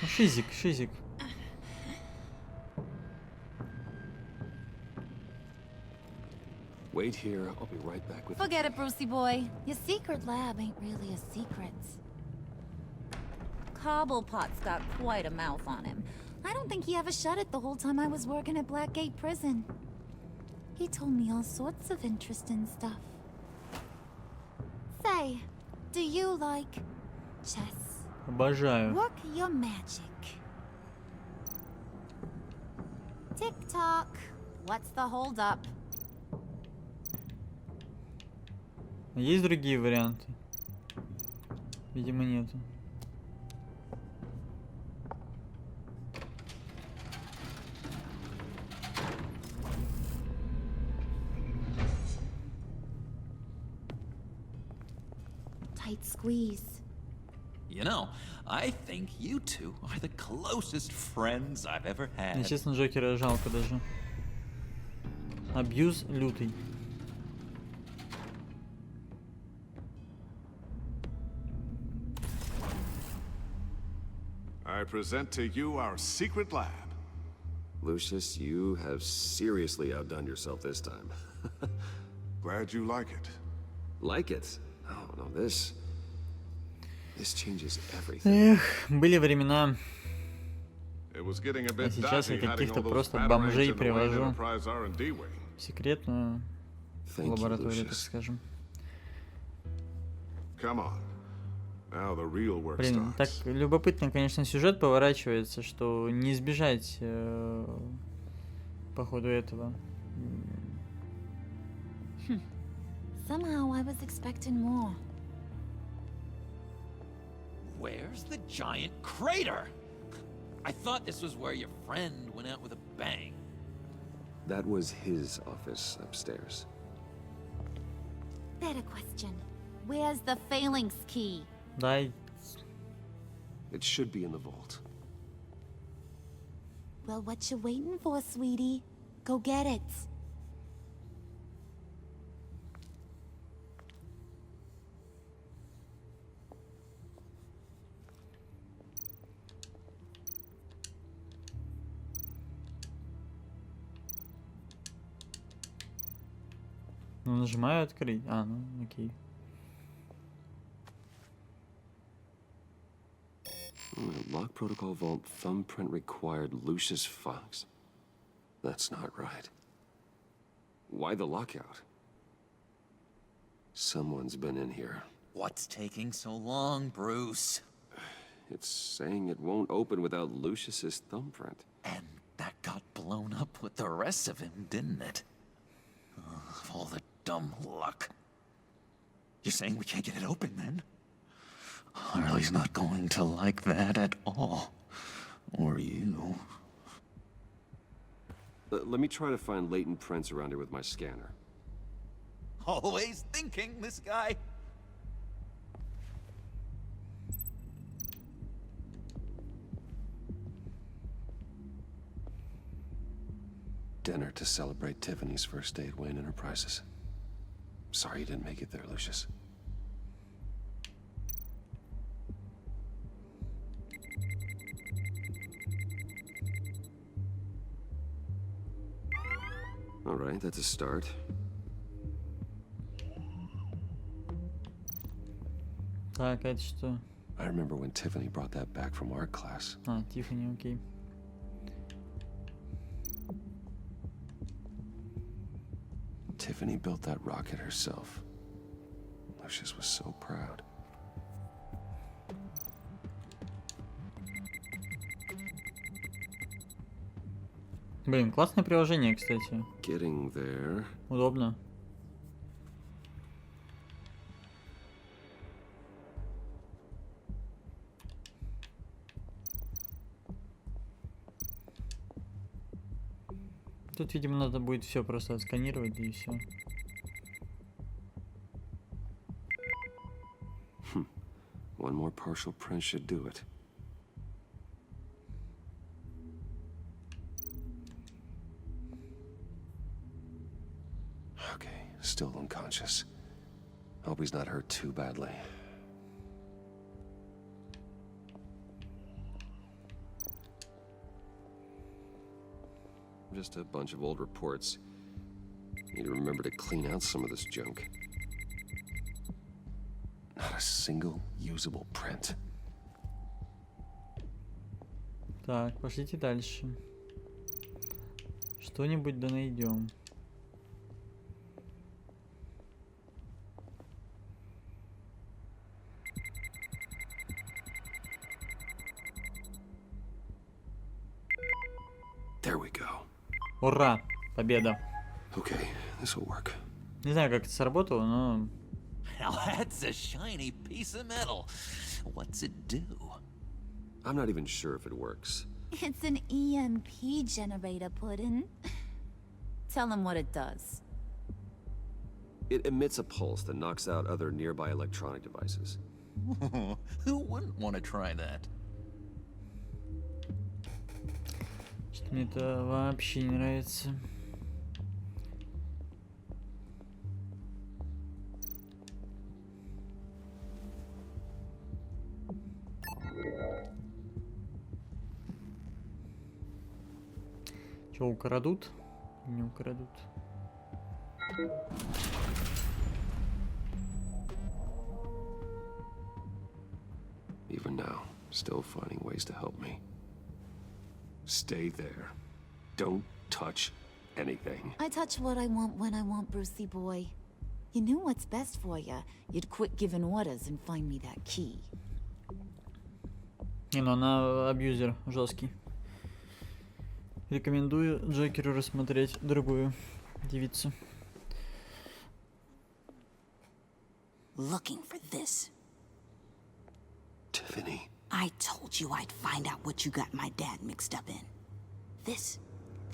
Шизик, шизик. Wait here. I'll be right back with. Forget it, Brucey boy. Your secret lab ain't really a secret. Cobblepot's got quite a mouth on him. I don't think he ever shut it the whole time I was working at Blackgate Prison. He told me all sorts of interesting stuff. Say, do you like chess? Обожаю. Work your magic. Tick-tock. What's the hold-up? Есть другие варианты? Видимо, нету. Tight squeeze. You know, I think you two are the closest friends I've ever Мне, had. честно, Джокера жалко даже. Абьюз лютый. I present to you our secret lab. Lucius, you have seriously outdone yourself this time. Glad you like it. Like it? Oh, no, this changes everything. Эх, были времена. It was getting a А bit сейчас я dodgy hiding каких-то all those просто batarangs бомжей in the Wayne привожу Enterprise R&D wing. в секретную Thank you, лабораторию, так Lucius. скажем. Come on. Now the real work Блин, так starts. любопытно, конечно, сюжет поворачивается, что не избежать по ходу этого. Somehow I was expecting more. Where's the giant crater? I thought this was where your friend went out with a bang. That was his office upstairs. Better question. Where's the phalanx key? Дай. It should be in the vault. Well, what you waiting for, sweetie? Go get it. Ну, нажимаю открыть. А, ну, окей. Lock protocol vault thumbprint required Lucius Fox. That's not right. Why the lockout? Someone's been in here. What's taking so long, Bruce? It's saying it won't open without Lucius's thumbprint. And that got blown up with the rest of him, didn't it? Of all the dumb luck. You're saying we can't get it open, then? Harley's not going to like that at all. Or you. Let me try to find latent prints around here with my scanner. Always thinking, this guy. Dinner to celebrate Tiffany's first day at Wayne Enterprises. Sorry you didn't make it there, Lucius. All right, that's a start. Так, это что? I remember when Tiffany brought that back from art class. А, Тиффани, окей. Tiffany built that rocket herself. Lucius was so proud. Блин, классное приложение, кстати. Getting there. Удобно. Тут, видимо, надо будет все просто отсканировать и все. One more partial print should do it. Okay, still unconscious. Hope he's not hurt too badly. Just a bunch of old reports. Need to remember to clean out some of this junk. Not a single usable print. Так, пошлите дальше. Что-нибудь да найдем. There we go. Ура! Победа. Okay, this will work. Не знаю, как это сработало, но... Now that's a shiny piece of metal. What's it do? I'm not even sure if it works. It's an EMP generator, Puddin'. Tell him what it does. It emits a pulse that knocks out other nearby electronic devices. Who wouldn't want to try that? Что-то мне это вообще не нравится. Что, украдут? Не украдут. Even now, still finding ways to help me. Stay there. Don't touch anything. I touch what I want when I want, Brucey boy. You knew what's best for you. You'd quit giving orders and find me that key. Не, ну она абьюзер жесткий. Рекомендую Джокеру рассмотреть другую девицу. Looking for this. Tiffany. I told you I'd find out what you got my dad mixed up in. This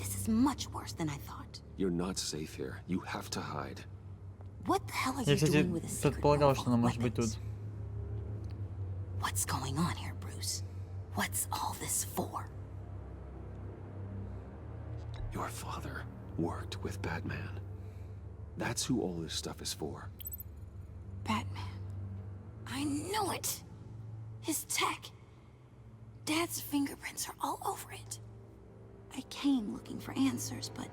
is much worse than I thought. You're not safe here. You have to hide. What the hell are Я, you кстати, doing with a secret предполагал, vault что она of может быть weapons? тут. What's going on here, Bruce? What's all this for? Your father worked with Batman. That's who all this stuff is for. Batman. I knew it! His tech. Dad's fingerprints are all over it. I came looking for answers, but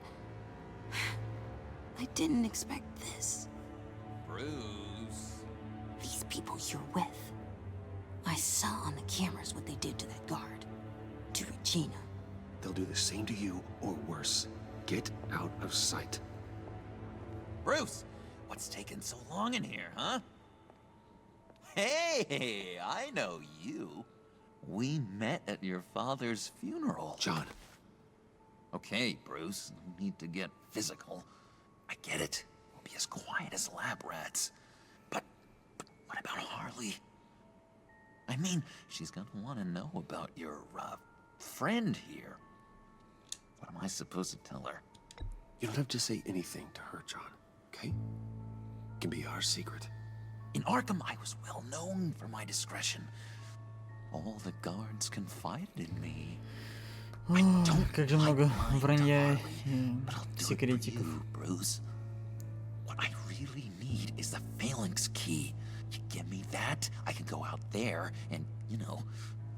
I didn't expect this. Bruce. These people you're with. I saw on the cameras what they did to that guard. To Regina. They'll do the same to you, or worse. Get out of sight. Bruce, what's taking so long in here, huh? Hey, I know you. We met at your father's funeral. John. Okay, Bruce, no need to get physical. I get it. We'll be as quiet as lab rats. But what about Harley? I mean, she's gonna want to know about your, friend here. What am I supposed to tell her? You don't have to say anything to her, John, okay? It can be our secret. In Arkham, I was well known for my discretion. All the guards confided in me. Как же много вранья и секретиков. Bruce, what I really need is the phalanx key. You give me that, I can go out there and, you know,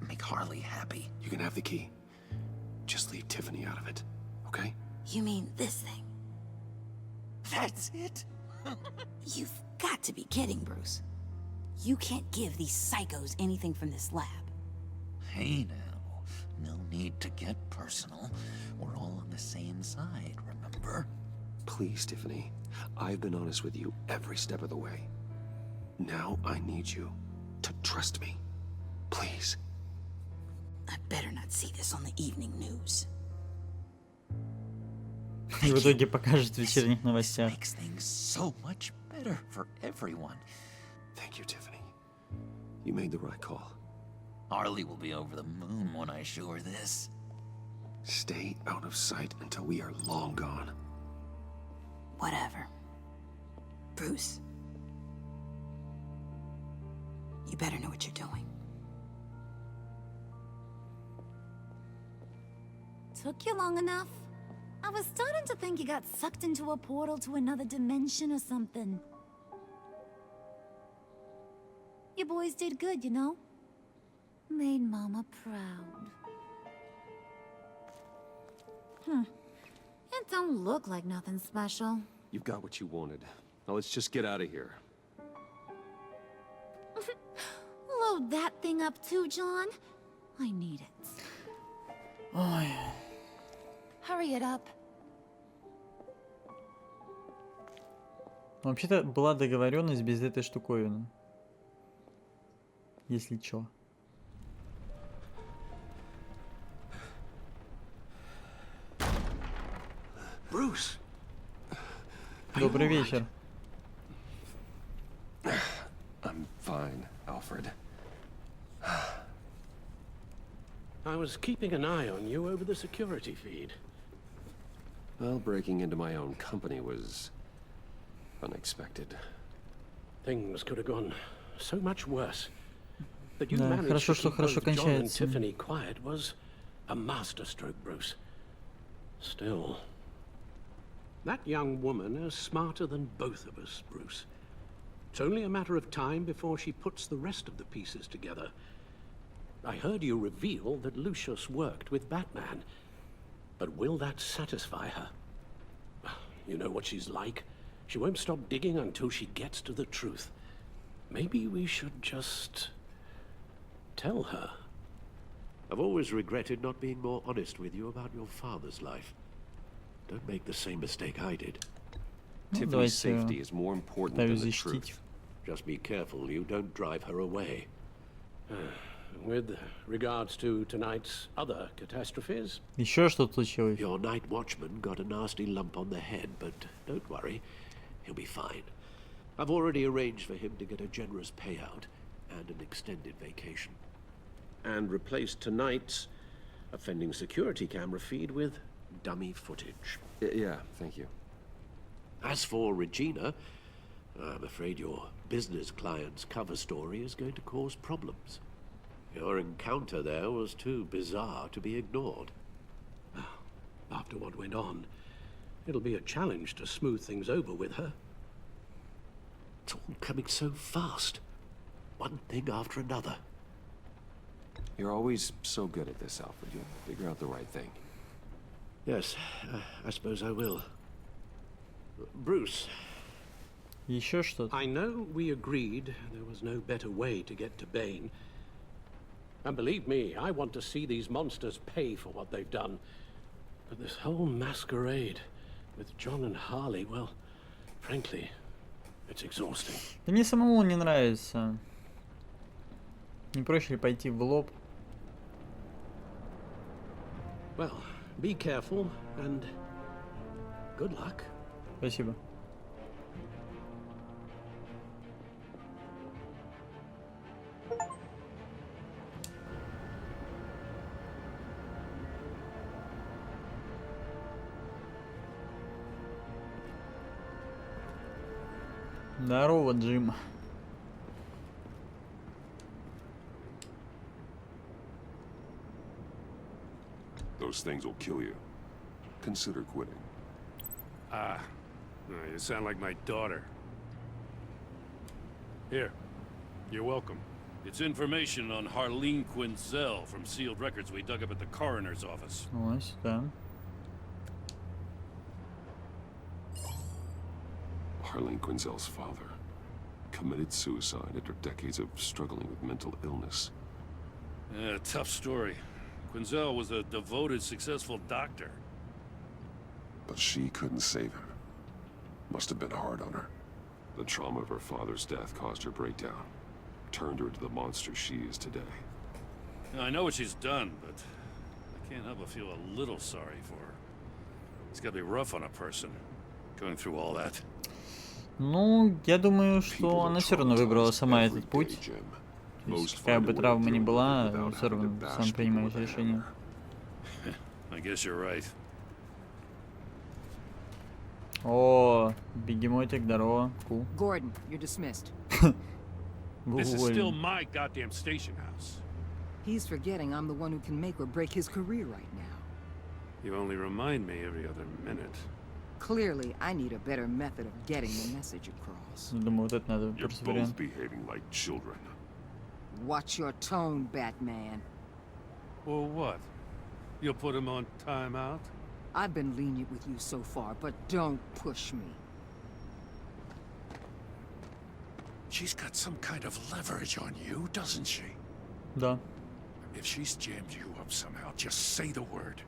make Harley happy. You can have the key. Just leave Tiffany out of it, okay? You mean this thing? That's it? You've got to be kidding, Bruce. You can't give these psychos anything from this lab. Hey now, no need to get personal. We're all on the same side, remember? Please, Tiffany. I've been honest with you every step of the way. Now I need you to trust me. Please. I better not see this on the evening news. И в итоге покажет в вечерних новостях. Makes things so much better for everyone. Thank you, Tiffany. You made the right call. Harley will be over the moon when I show her this. Stay out of sight until we are long gone. Whatever. Bruce. You better know what you're doing. Took you long enough? I was starting to think you got sucked into a portal to another dimension or something. You boys did good, you know? Made Mama proud. It don't look like nothing special. You've got what you wanted. Now let's just get out of here. Load that thing up too, John. I need it. Ой. Hurry it up. Вообще-то была договоренность без этой штуковины. Если чё. Bruce. Добрый вечер. I'm fine, Alfred. I was keeping an eye on you over the security feed. Well, breaking into my own company was unexpected. Things could have gone so much worse. That you Да, managed хорошо, to что keep хорошо both John and кончается. Tiffany quiet was a masterstroke, Bruce. Still, that young woman is smarter than both of us, Bruce. It's only a matter of time before she puts the rest of the pieces together. I heard you reveal that Lucius worked with Batman. But will that satisfy her? You know what she's like. She won't stop digging until she gets to the truth. Maybe we should just tell her. I've always regretted not being more honest with you about your father's life. Don't make the same mistake I did. Tiffany's safety is more important than the truth. Just be careful you don't drive her away. With regards to tonight's other catastrophes, Еще что-то случилось? Your night watchman got a nasty lump on the head, but don't worry, he'll be fine. I've already arranged for him to get a generous payout and an extended vacation. And replaced tonight's offending security camera feed with dummy footage. Yeah, thank you. As for Regina, I'm afraid your business client's cover story is going to cause problems. Your encounter there was too bizarre to be ignored. after what went on, it'll be a challenge to smooth things over with her. It's all coming so fast. One thing after another. You're always so good at this, Alfred. You'll figure out the right thing. Yes, I suppose I will. Bruce. Еще что-то? I know we agreed there was no better way to get to Bane. And believe me, I want to see these monsters pay for what they've done. But this whole masquerade with John and Harley, well, Frankly, it's exhausting. Да мне самому не нравится. Не проще ли пойти в лоб? Well, be careful and good luck. Спасибо. Здорово, Джим. Those things will kill you. Consider quitting. You sound like my daughter. Here, you're welcome. It's information on Harleen Quinzel from sealed records we dug up at the coroner's office. О, сюда. Harleen Quinzel's father committed suicide after decades of struggling with mental illness. Yeah, tough story. Quinzel was a devoted, successful doctor. But she couldn't save him. Must have been hard on her. The trauma of her father's death caused her breakdown. Turned her into the monster she is today. Now, I know what she's done, but I can't help but feel a little sorry for her. It's gotta be rough on a person, going through all that. Ну, я думаю, что она все равно выбрала сама этот путь. То есть, какая бы травма ни была, все равно сам принимаешь решение. I guess you're right. О, бегемотик, здорово. Cool. Gordon, you're dismissed. This is still my goddamn station house. He's forgetting I'm the one who can make or break his career right now. You only remind me every other minute. Clearly, I need a better method of getting the message across. Думаю, вот это надо You're просто both вариант. behaving like children. Watch your tone, Batman. Well, what? You'll put him on timeout? I've been lenient with you so far, but don't push me. She's got some kind of leverage on you, doesn't she? Да. If she's jammed you up somehow, just say the word.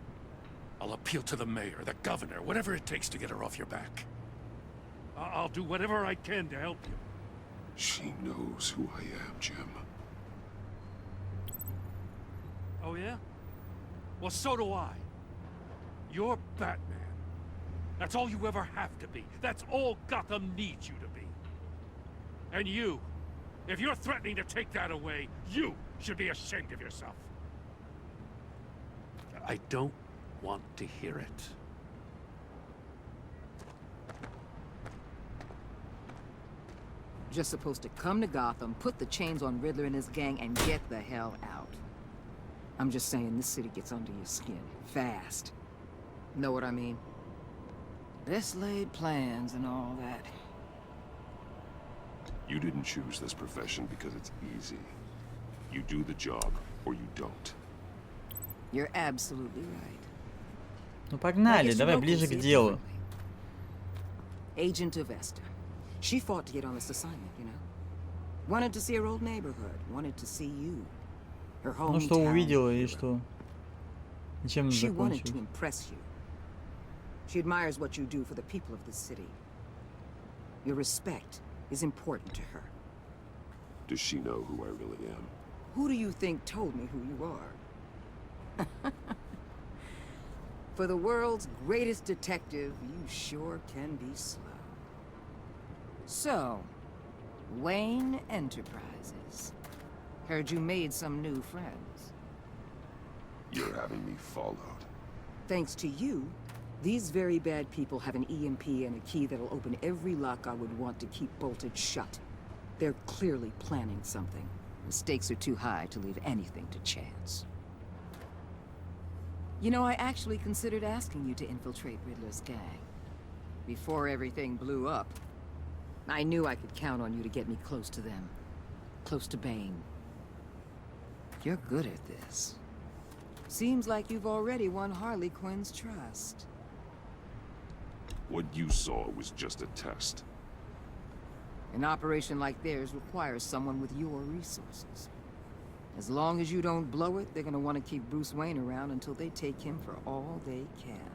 I'll appeal to the mayor, the governor, whatever it takes to get her off your back. I'll do whatever I can to help you. She knows who I am, Jim. Oh, yeah? Well, so do I. You're Batman. That's all you ever have to be. That's all Gotham needs you to be. And you, if you're threatening to take that away, you should be ashamed of yourself. I don't want to hear it. Just supposed to come to Gotham, put the chains on Riddler and his gang, and get the hell out. I'm just saying, this city gets under your skin. Fast. Know what I mean? Best laid plans and all that. You didn't choose this profession because it's easy. You do the job, or you don't. You're absolutely right. Ну погнали, давай ближе к делу. Agent of Esther. She fought to get on this assignment, you know? Wanted to see her old neighborhood. Wanted to see you. Her hometown. Ну что увидела и что? И чем She wanted to закончилось? impress you. She admires what you do for the people of this city. Your respect is important to her. Does she know who I really am? Who do you think told me who you are? For the world's greatest detective, you sure can be slow. So, Wayne Enterprises. Heard you made some new friends. You're having me followed. Thanks to you, these very bad people have an EMP and a key that'll open every lock I would want to keep bolted shut. They're clearly planning something. The stakes are too high to leave anything to chance. You know, I actually considered asking you to infiltrate Riddler's gang. Before everything blew up, I knew I could count on you to get me close to them. Close to Bane. You're good at this. Seems like you've already won Harley Quinn's trust. What you saw was just a test. An operation like theirs requires someone with your resources. As long as you don't blow it, they're gonna want to keep Bruce Wayne around until they take him for all they can.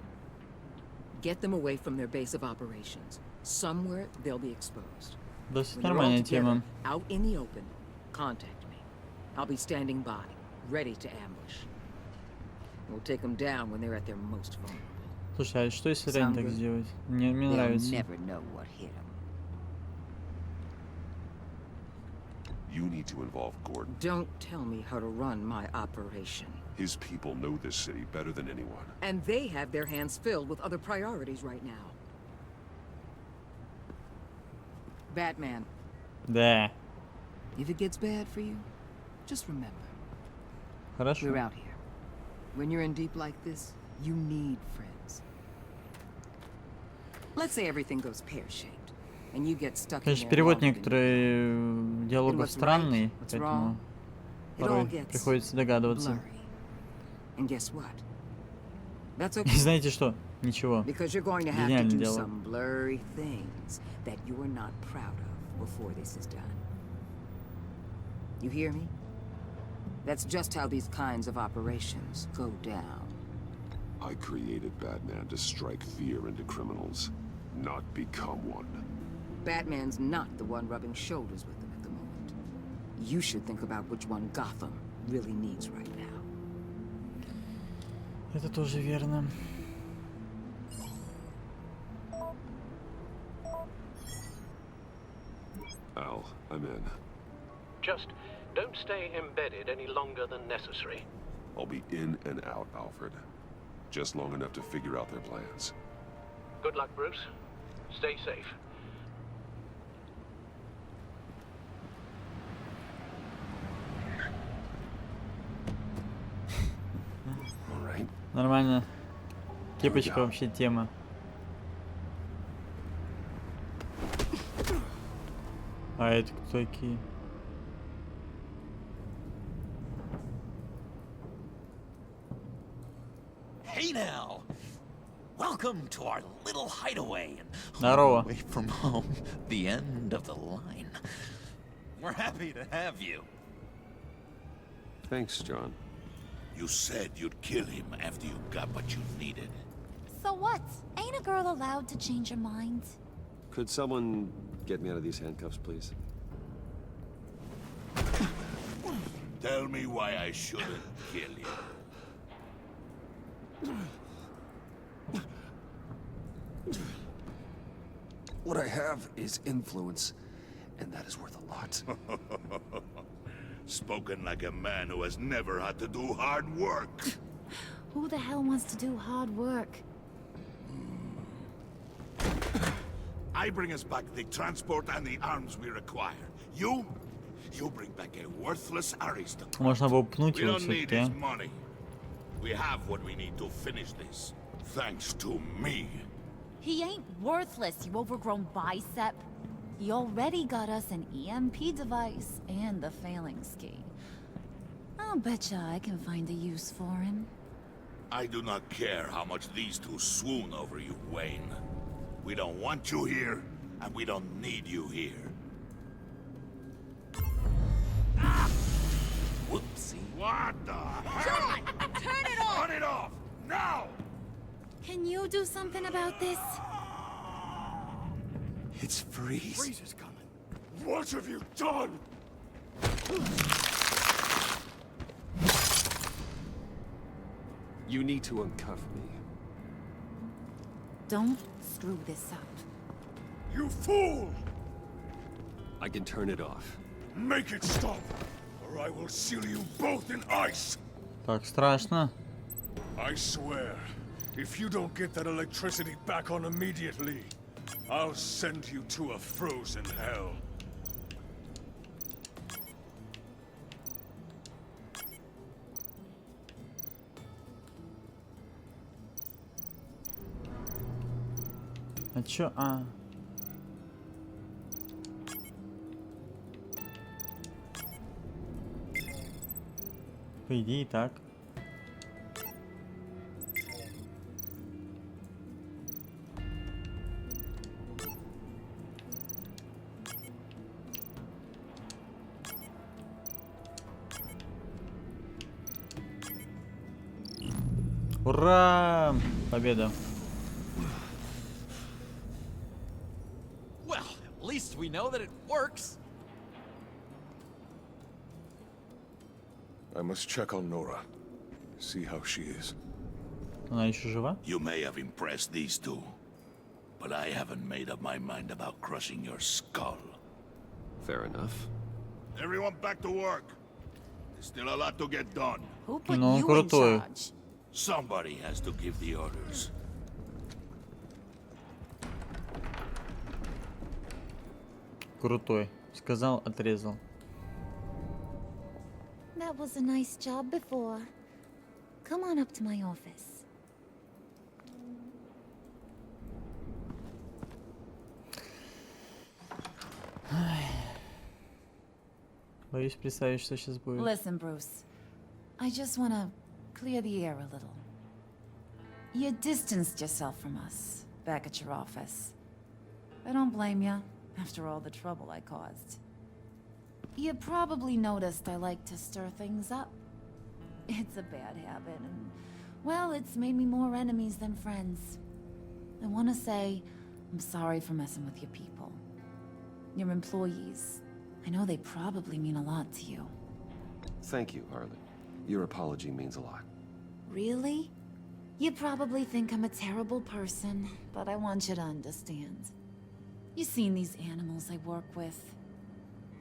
Get them away from their base of operations. Somewhere they'll be exposed. Досить When you're all нормальная together, тема. out in the open, contact me. I'll be standing by, ready to ambush. We'll take them down when they're at their most vulnerable. Слушай, а что если реально так Sound good? сделать? Мне They'll нравится. never know what hit them. You need to involve Gordon. Don't tell me how to run my operation. His people know this city better than anyone. And they have their hands filled with other priorities right now. Batman, Да. if it gets bad for you, just remember, Хорошо. we're out here. When you're in deep like this, you need friends. Let's say everything goes pear-shaped, and you get stuck in Конечно, there перевод longer than некоторые диалогов what's странный, right, what's поэтому wrong, it all порой gets приходится догадываться. blurry. And guess what? That's И okay. знаете что? Ничего. Because you're going to have to Гениальный do диалог. some blurry things that you are not proud of before this is done. You hear me? That's just how these kinds of operations go down. I created Batman to strike fear into criminals, not become one. Batman's not the one rubbing shoulders with them at the moment. You should think about which one Gotham really needs right now. Это тоже верно. Al, I'm in. Just don't stay embedded any longer than necessary. I'll be in and out, Alfred. Just long enough to figure out their plans. Good luck, Bruce. Stay safe. All right. Нормально. Кепочка вообще тема. А это кто такие? Hey now! Welcome to our little hideaway and Здорово. away from home, the end of the line. We're happy to have you. Thanks, John. You said you'd kill him after you got what you needed. So what? Ain't a girl allowed to change her mind? Could someone get me out of these handcuffs, please? Tell me why I shouldn't kill you. What I have is influence, and that is worth a lot. Spoken like a man who has never had to do hard work. Who the hell wants to do hard work? I bring us back the transport and the arms we require. You bring back a worthless aristocrat. Можно было пнуть We его don't need все-таки, his а? money. We have what we need to finish this. Thanks to me. He ain't worthless, you overgrown bicep. He already got us an EMP device and the failing ski. I'll betcha I can find a use for him. I do not care how much these two swoon over you, Wayne. We don't want you here, and we don't need you here. Whoopsie. What the hell? John! Turn it off! Turn it off! Now! Can you do something about this? It's Freeze. Freeze is coming. What have you done? You need to uncuff me. Don't screw this up. You fool! I can turn it off. Make it stop, or I will seal you both in ice. Так страшно. I swear, if you don't get that electricity back on immediately, I'll send you to a frozen hell. А чё? А. По идее так. Ура! Победа. least we know that it works. I must check on Nora. See how she is. Она еще жива? You may have impressed these two, but I haven't made up my mind about crushing your skull. Fair enough. Everyone back to work. There's still a lot to get done. Who put Ну, он you in крутой. charge? Somebody has to give the orders. Крутой. Сказал, отрезал. That was a nice job before. Come on up to my office. Боюсь представить, что сейчас будет. Listen, Bruce. I just want to clear the air a little. You distanced yourself from us back at your office. I don't blame you, after all the trouble I caused. You probably noticed I like to stir things up. It's a bad habit, and, well, it's made me more enemies than friends. I want to say I'm sorry for messing with your people. Your employees. I know they probably mean a lot to you. Thank you, Harley. Your apology means a lot. Really? You probably think I'm a terrible person, but I want you to understand. You've seen these animals I work with.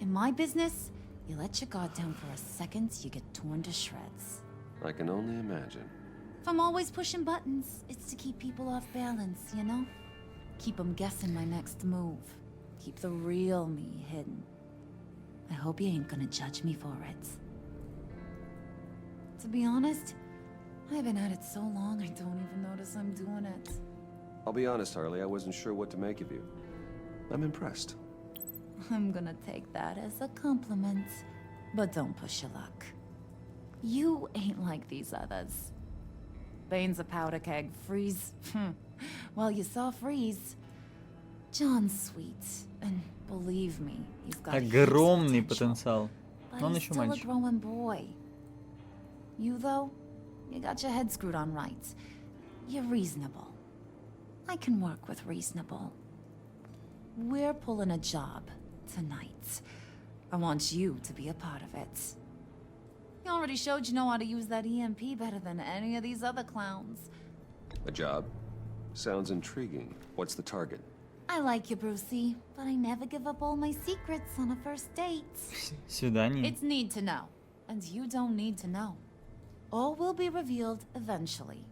In my business, you let your guard down for a second, you get torn to shreds. I can only imagine. If I'm always pushing buttons, it's to keep people off balance, you know? Keep them guessing my next move. Keep the real me hidden. I hope you ain't gonna judge me for it. To be honest, I've been at it so long I don't even notice I'm doing it. I'll be honest, Harley, I wasn't sure what to make of you. I'm impressed. I'm gonna take that as a compliment, but don't push your luck. You ain't like these others. Bane's a powder keg, Freeze. Well, you saw Freeze. John's sweet, and believe me, he's got Огромный потенциал. but Но он he's еще still a мальчик. growing boy. You though, you got your head screwed on right. You're reasonable. I can work with reasonable. We're pulling a job tonight. I want you to be a part of it. You already showed you know how to use that EMP better than any of these other clowns. A job? Sounds intriguing. What's the target? I like you, Brucey, but I never give up all my secrets on a first date. Свидание. It's need to know, and you don't need to know. All will be revealed eventually.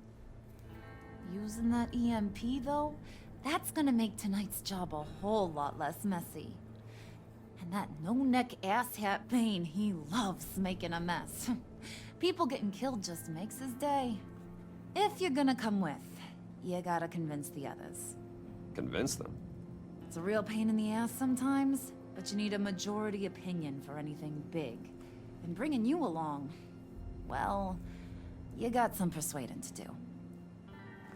Using that EMP, though, that's gonna make tonight's job a whole lot less messy. And that no-neck asshat Bane, he loves making a mess. People getting killed just makes his day. If you're gonna come with, you gotta convince the others. Convince them? It's a real pain in the ass sometimes, but you need a majority opinion for anything big. And bringing you along, well, you got some persuading to do.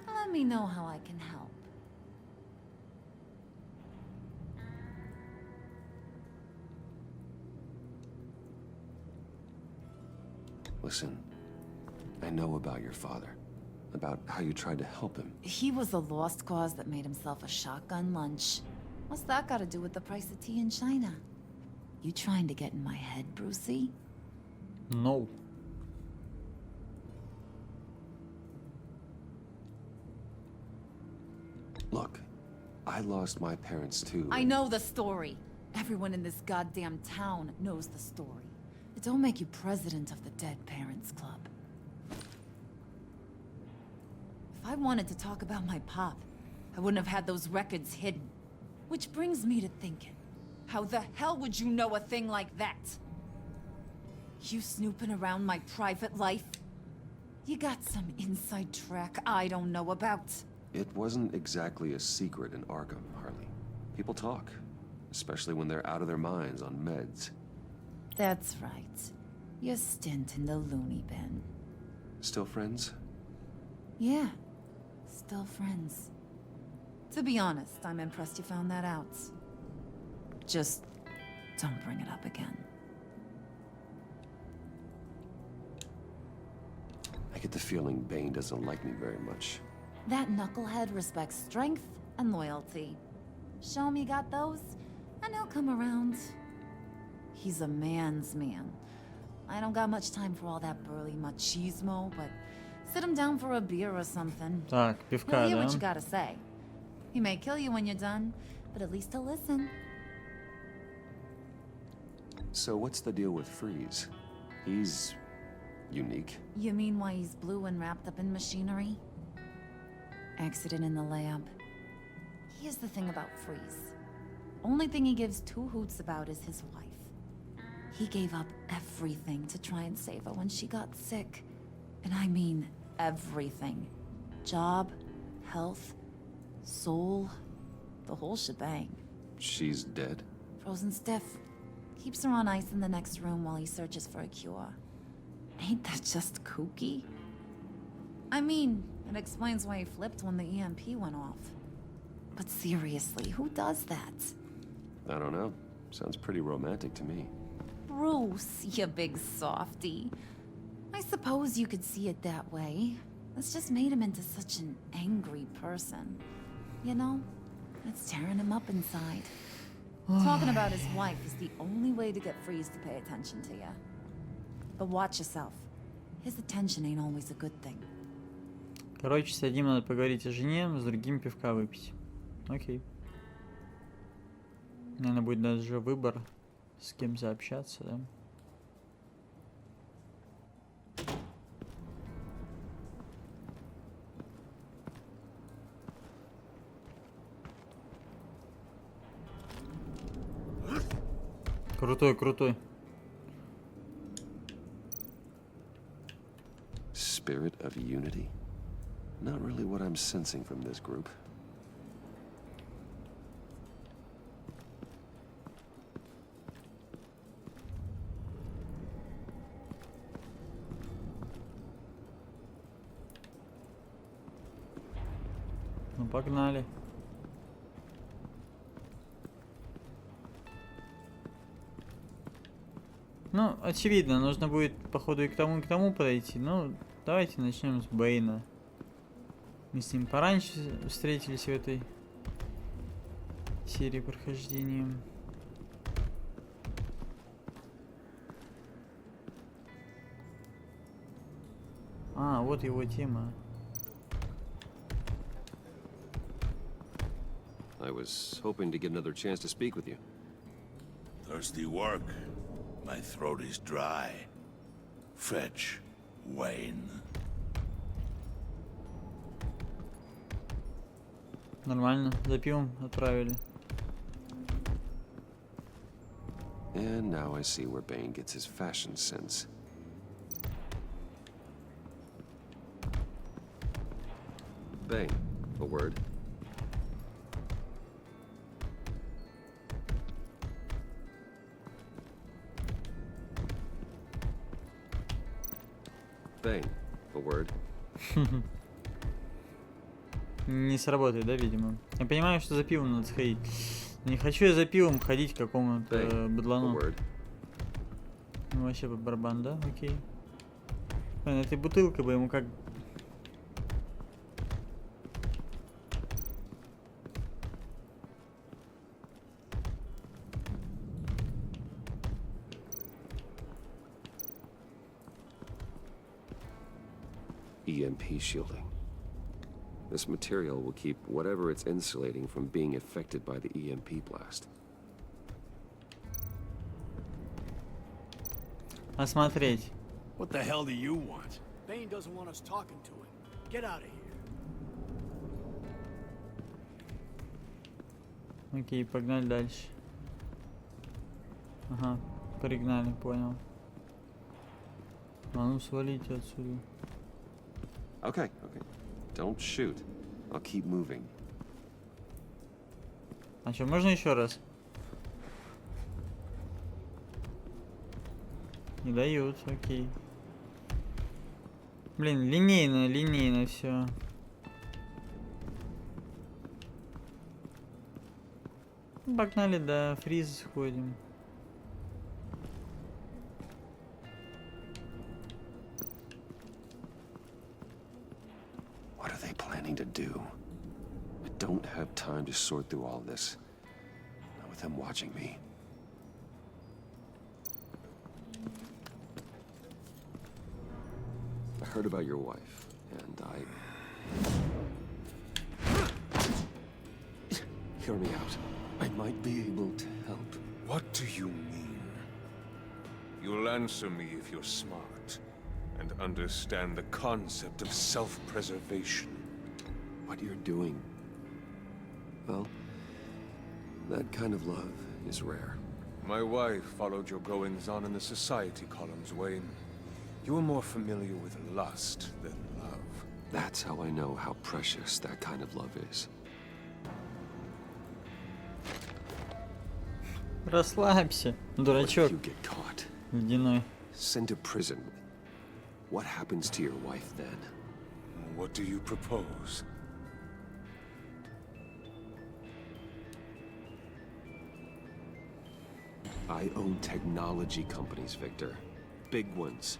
Let me know how I can help. Listen, I know about your father. About how you tried to help him. He was a lost cause that made himself a shotgun lunch. What's that got to do with the price of tea in China? You trying to get in my head, Brucey? No. Look, I lost my parents too. I know the story. Everyone in this goddamn town knows the story. It don't make you president of the Dead Parents Club. If I wanted to talk about my pop, I wouldn't have had those records hidden. Which brings me to thinking, how the hell would you know a thing like that? You snooping around my private life? You got some inside track I don't know about. It wasn't exactly a secret in Arkham, Harley. People talk, especially when they're out of their minds on meds. That's right. Your stint in the loony bin. Still friends? Yeah, still friends. To be honest, I'm impressed you found that out. Just don't bring it up again. I get the feeling Bane doesn't like me very much. That knucklehead respects strength and loyalty. Show him you got those, And he'll come around. He's a man's man. I don't got much time for all that burly machismo, but sit him down for a beer or something. Так, He'll пивка, hear да? what you gotta say. He may kill you when you're done, but at least he'll listen. So what's the deal with Freeze? He's unique. You mean why he's blue and wrapped up in machinery? Accident in the lab. Here's the thing about Freeze. Only thing he gives two hoots about is his wife. He gave up everything to try and save her when she got sick. And I mean everything. Job, health, soul, the whole shebang. She's dead? Frozen stiff. Keeps her on ice in the next room while he searches for a cure. Ain't that just kooky? I mean, it explains why he flipped when the EMP went off. But seriously, who does that? I don't know. Sounds pretty romantic to me. Bruce, you big softy. I suppose you could see it that way. It's just made him into such an angry person. You know? It's tearing him up inside. Talking about his wife is the only way to get Freeze to pay attention to you. But watch yourself. His attention ain't always a good thing. Короче, с одним надо поговорить о жене, с другим пивка выпить. Окей. Наверное, будет даже выбор, с кем заобщаться, да? Крутой, крутой. Spirit of unity? Not really what I'm sensing from this group. Ну, погнали. Ну, очевидно, нужно будет, походу, и к тому подойти. Ну, давайте начнем с Бэйна. Мы с ним пораньше встретились в этой серии прохождения. А, вот его тема. I was hoping to get another chance to speak with you. Thirsty work. My throat is dry. Fetch, Wayne. Нормально, за пивом отправили. And now I see where Bane gets his fashion sense. Bane, a word. Bane, a word. Не сработает, да, видимо? Я понимаю, что за пивом надо сходить. Не хочу я за пивом ходить к какому-то быдлану. Ну, вообще по барабан, да? Окей. Блин, этой бутылкой бы ему как... EMP shielding. This material will keep whatever it's insulating from being affected by the EMP blast. Осмотреть. What the hell do you want? Bane doesn't want us talking to him. Get out of here. Окей, погнали дальше. Ага, пригнали, понял. А ну свалите отсюда. Okay, okay. Don't shoot. I'll keep moving. А что, можно еще раз? Не дают, окей. Блин, линейно все. Погнали, до Фриза сходим. What are they planning to do? I don't have time to sort through all this. Not with them watching me. I heard about your wife, and Hear me out. I might be able to help. What do you mean? You'll answer me if you're smart and understand the concept of self-preservation. What you're doing, well, that kind of love is rare. My wife followed your goings-on in the society columns, Wayne. You were more familiar with lust than love. That's how I know how precious that kind of love is. Расслабься, дурачок. You get caught. Ледяной. Sent to prison. What happens to your wife then? What do you propose? I own technology companies, Victor. Big ones.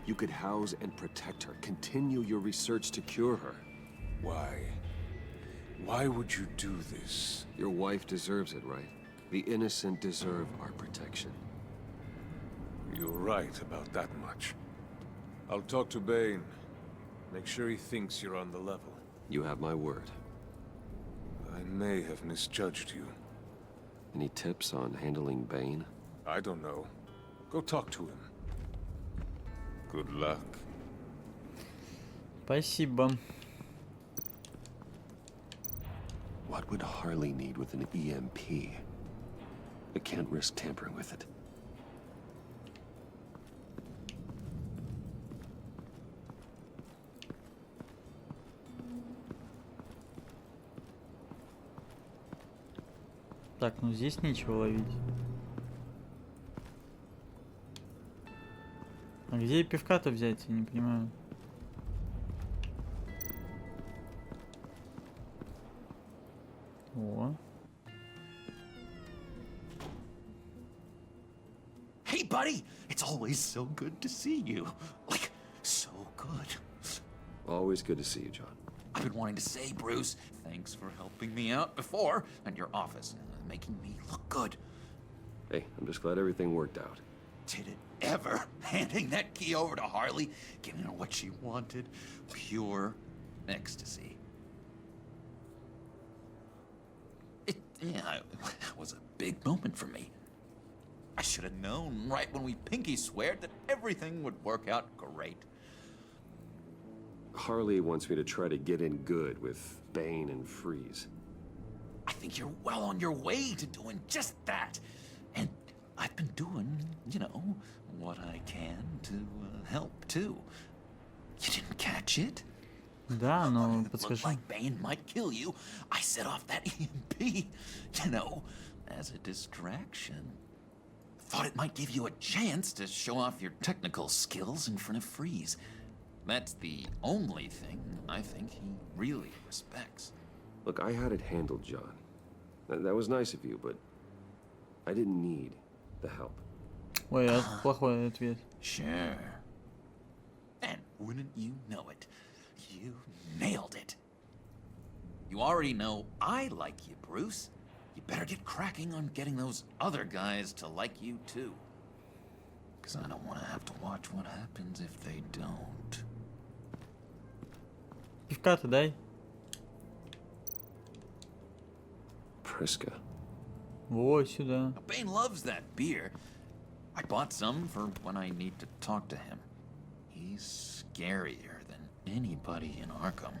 You could house and protect her. Continue your research to cure her. Why? Why would you do this? Your wife deserves it, right? The innocent deserve our protection. You're right about that much. I'll talk to Bane. Make sure he thinks you're on the level. You have my word. I may have misjudged you. Any tips on handling Bane? I don't know. Go talk to him. Good luck. Спасибо. What would Harley need with an EMP? I can't risk tampering with it. Так, ну здесь нечего ловить. А где пивка-то взять, я не понимаю. О. Hey, buddy! It's always so good to see you. Like, so good. Always good to see you, John. I've been wanting to say, Bruce, thanks for helping me out before, and your office, making me look good. Hey, I'm just glad everything worked out. Did it ever? Handing that key over to Harley, giving her what she wanted, pure ecstasy. It was a big moment for me. I should have known right when we pinky sweared that everything would work out great. Harley wants me to try to get in good with Bane and Freeze. I think you're well on your way to doing just that. And I've been doing, you know, what I can to help too. You didn't catch it? Да, но Looked подскажи. like Bane might kill you. I set off that EMP, you know, as a distraction. Thought it might give you a chance to show off your technical skills in front of Freeze. That's the only thing I think he really respects. Look, I had it handled, John. That was nice of you, but I didn't need the help. Ой, плохой ответ. Sure. And wouldn't you know it, you nailed it. You already know I like you, Bruce. You better get cracking on getting those other guys to like you too. Because I don't want to have to watch what happens if they don't. Пивка-то дай. Priska. Во, сюда. Bane loves that beer. I bought some for when I need to talk to him. He's scarier than anybody in Arkham.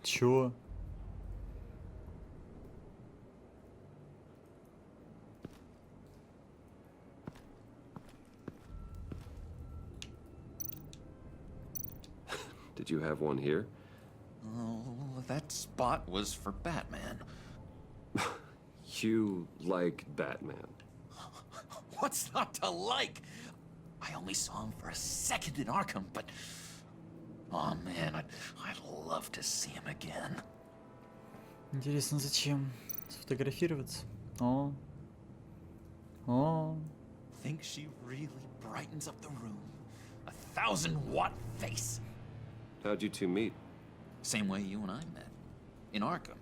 Чё? Did you have one here? Oh, that spot was for Batman. You like Batman. What's not to like? I only saw him for a second in Arkham, but... Oh man, I'd love to see him again. Интересно, зачем? Сфотографироваться? О. О. Think she really brightens up the room. 1,000-watt face. How'd you two meet? Same way you and I met. in Arkham.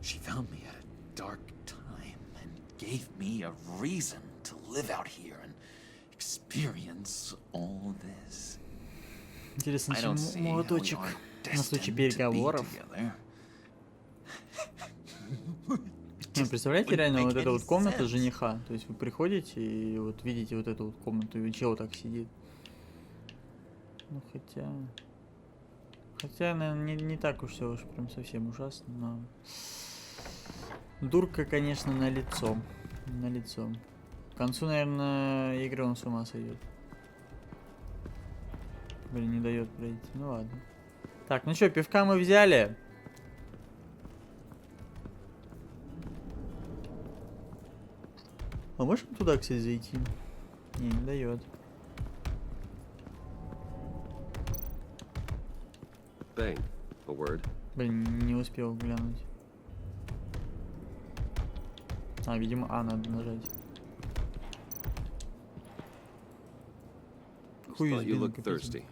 She found me at a dark time and gave me a reason to live out here and experience all this. Интересно, I don't чем see how we молоточек are на случай destined to be переговоров. together. Ну, представляете, реально, вот make эта any вот комната sense. жениха. То есть вы приходите и вот видите вот эту вот комнату, и чел так сидит. Ну, Хотя, наверное, не так уж все уж прям совсем ужасно, но... Дурка, конечно, на лицо. На лицо. К концу, наверное, игры он с ума сойдет. Блин, не дает пройти. Ну ладно. Так, ну что, пивка мы взяли. А можем туда, кстати, зайти? Не дает. Bang. A word. Блин, не успел глянуть. А, видимо, надо нажать. Хуй Thought you избил, looked капитан. thirsty.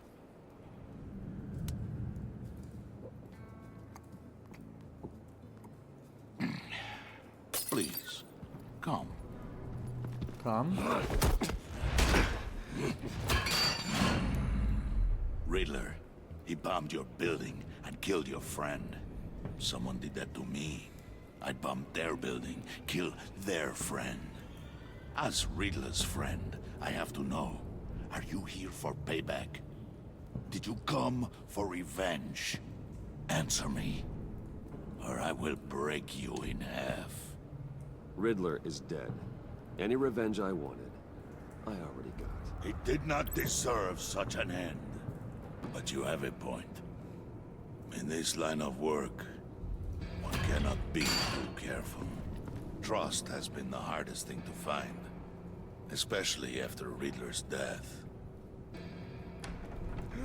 Please, come. Come. Riddler, he bombed your building and killed your friend. Someone did that to me. I'd bomb their building, kill their friend. As Riddler's friend, I have to know, are you here for payback? Did you come for revenge? Answer me, or I will break you in half. Riddler is dead. Any revenge I wanted, I already got. He did not deserve such an end. But you have a point. In this line of work, one cannot be too careful. Trust has been the hardest thing to find, especially after Riddler's death.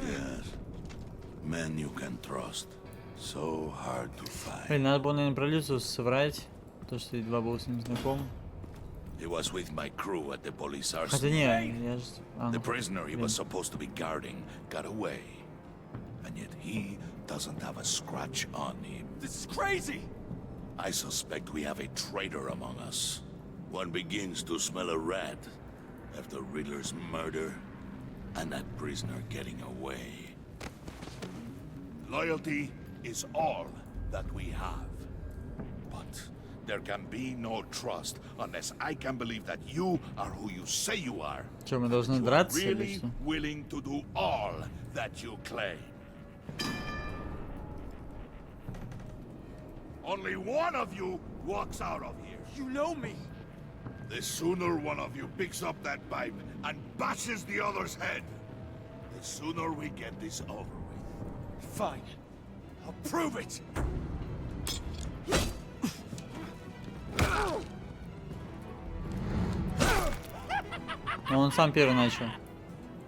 Yes, men you can trust. So hard to find. Блин, надо было, наверное, про Люциуса соврать. То, что едва был с ним знаком. He was with my crew at the police Хотя arsenal. не, я же... The prisoner he was supposed to be guarding got away. And yet he doesn't have a scratch on him. This is crazy! I suspect we have a traitor among us. One begins to smell a rat after Riddler's murder and that prisoner getting away. Loyalty is all that we have. But there can be no trust unless I can believe that you are who you say you are. Что, мы должны You are драться или really что? willing to do all that you claim. Only one of you walks out of here. You know me! The sooner one of you picks up that pipe and bashes the other's head, the sooner we get this over with. Fine. I'll prove it! Но он сам первый начал.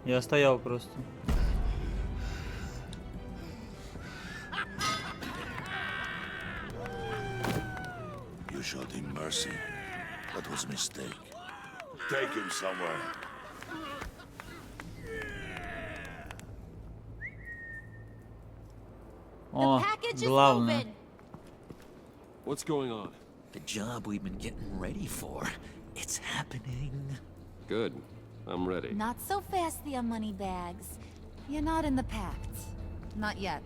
Я стоял просто. You showed him mercy. That was a mistake. Take him somewhere. О, главное. What's going on? The job we've been getting ready for. It's happening. Good. I'm ready. Not so fast, the Moneybags. You're not in the pact. Not yet.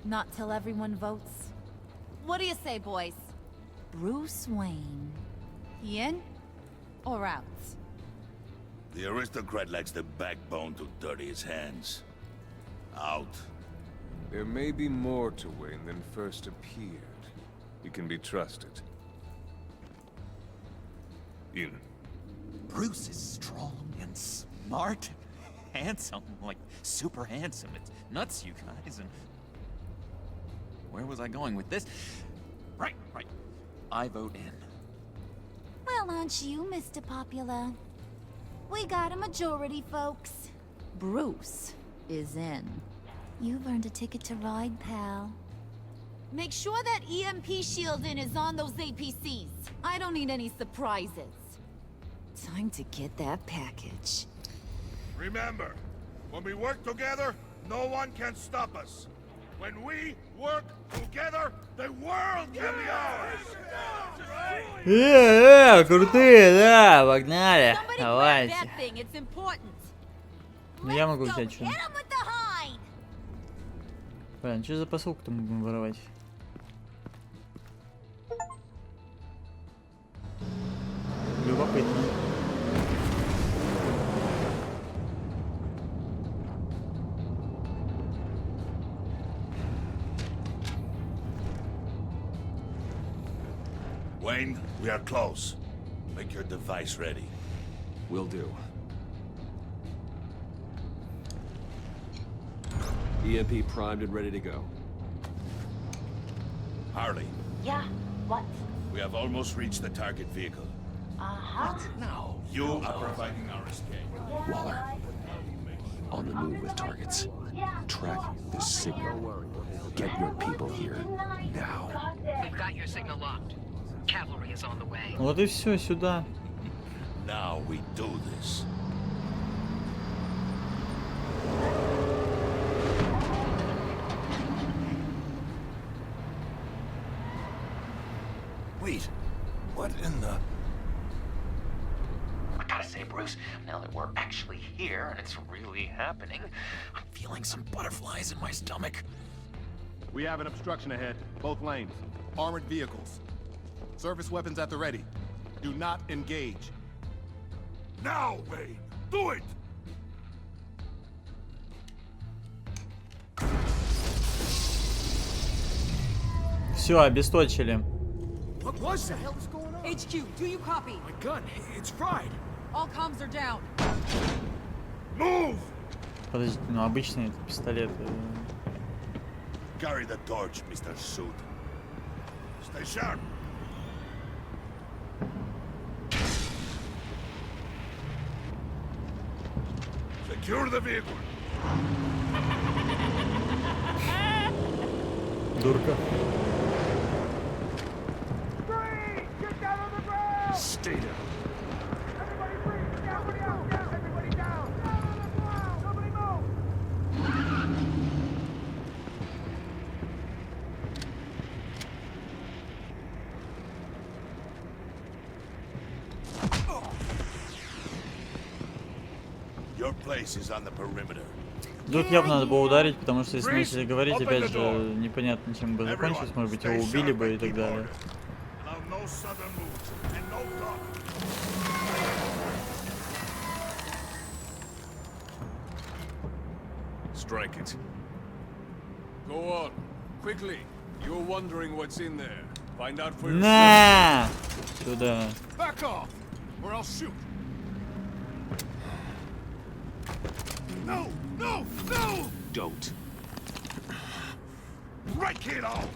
Not till everyone votes. What do you say, boys? Bruce Wayne. In or out? The aristocrat lacks the backbone to dirty his hands. Out. There may be more to Wayne than first appeared. He can be trusted. In. Bruce is strong and smart, handsome, like super handsome. It's nuts, you guys. And where was I going with this? Right. I vote in. Well, aren't you, Mr. Popular? We got a majority, folks. Bruce is in. You've earned a ticket to ride, pal. Make sure that EMP shielding is on those APCs. I don't need any surprises. Time to get that package. Remember, when we work together, no one can stop us. When we work together, the world can be ours. Крутые, да, погнали. Давайте. Ну я могу взять что-нибудь. Блин, что за посылку-то мы будем воровать? Любопытно. Wayne, we are close. Make your device ready. Will do. EMP primed and ready to go. Harley, Yeah, what? we have almost reached the target vehicle. Uh-huh. Now, you are providing our escape. Waller, on the move with targets. Track this signal. Get your people here now. We've got your signal locked. Cavalry is on the way. Вот и все, сюда. Now we do this. Wait, what in the... I gotta say, Bruce, now that we're actually here and it's really happening, I'm feeling some butterflies in my stomach. We have an obstruction ahead, both lanes. Armored vehicles. Service weapons at the ready. Do not engage. Now, Wayne, do it! Все, обесточили. What was that? What the hell is going on? HQ, do you copy? My gun, it's fried. All comms are down. Move! Подожди, ну обычный это пистолет. Carry the torch, Mr. Suit. Stay sharp. Secure the vehicle. Дурка. Stay down. Your place is on the perimeter. Тут явно надо было ударить, потому что если начали говорить, опять же, непонятно, чем бы закончилось. Может быть, его убили бы и так далее. Strike it. Go on, quickly. You're wondering what's in there. Find out for yourself. На! Сюда. Back off, or I'll shoot. No! No! No! Don't. Break it all!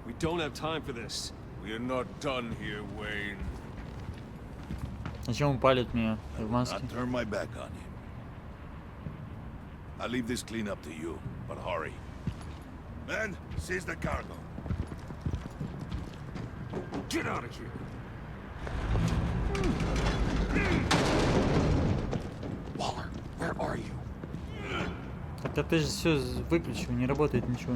We don't have time for this. We are not done here, Wayne. Зачем он палит меня в маске? I'll turn my back on you. I'll leave this clean up to you, but hurry. Men, seize the cargo. Get out of here. Waller, where are you? Так ты же все выключил, не работает ничего.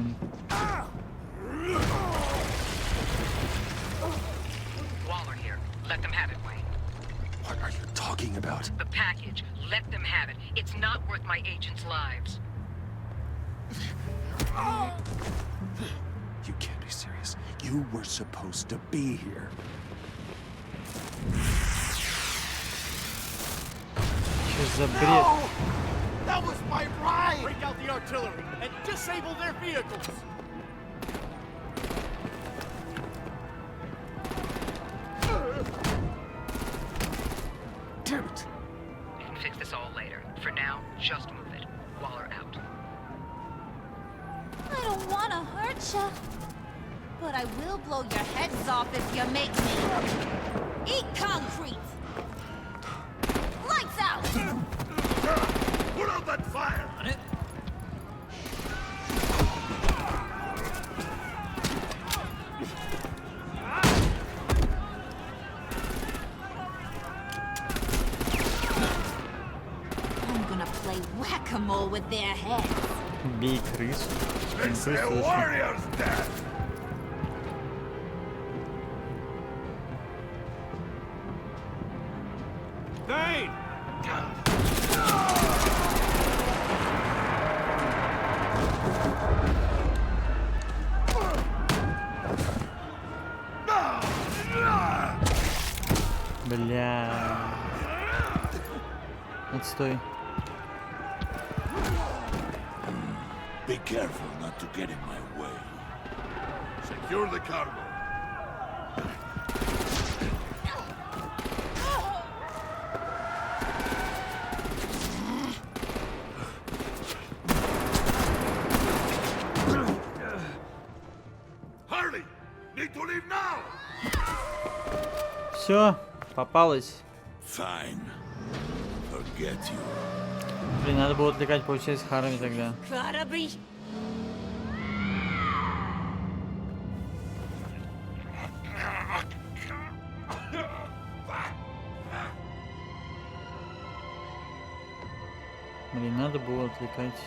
Waller here. Let them have it, Wayne. What are you talking about? The package. Let them have it. It's not worth my agents' lives. You can't be serious. You were supposed to be here. Что за бред? That was my ride! Break out the artillery and disable their vehicles! Damn it! We can fix this all later. For now, just move it. Waller out. I don't want to hurt ya, but I will blow your heads off if you make me. Eat concrete! Lights out! Put out that fire! On it. I'm gonna play whack-a-mole with their heads. Бей крысу. It's the warrior's death! Hey! Бля. Отстой. Be careful not to get in my way. Secure the cargo. Harley, need to leave now. Все, попалась. Fine. Forget you. Блин, надо было отвлекать, получается, Харви тогда. Gotta be. Блин, надо было отвлекать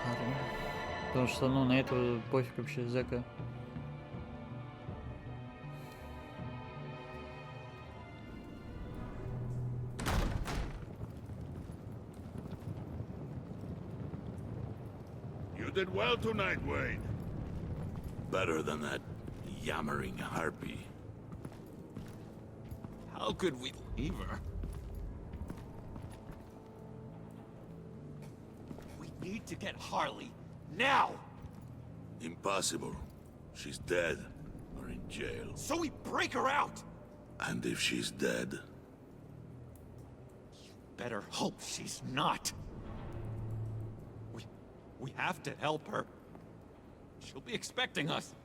Харви. Потому что, ну, на этого пофиг вообще, зэка. You did well tonight, Wayne. Better than that yammering harpy. How could we leave her? We need to get Harley. Now! Impossible. She's dead or in jail. So we break her out! And if she's dead, Better hope she's not. We have to help her. She'll be expecting us.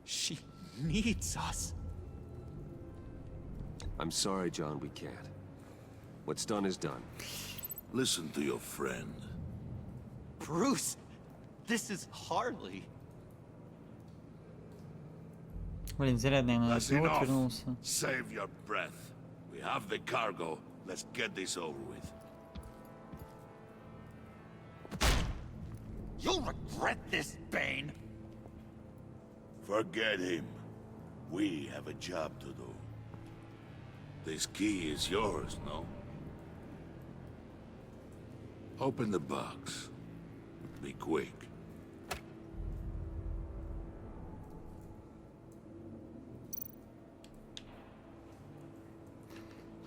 She needs us. I'm sorry, John, we can't. What's done is done. listen to your friend. Bruce, this is Harley. Блин, зря, наверное, That's от него enough. отвернулся. Save your breath. We have the cargo. Let's get this over with. You'll regret this, Bane. Forget him. We have a job to do. This key is yours, no? Open the box. Be quick.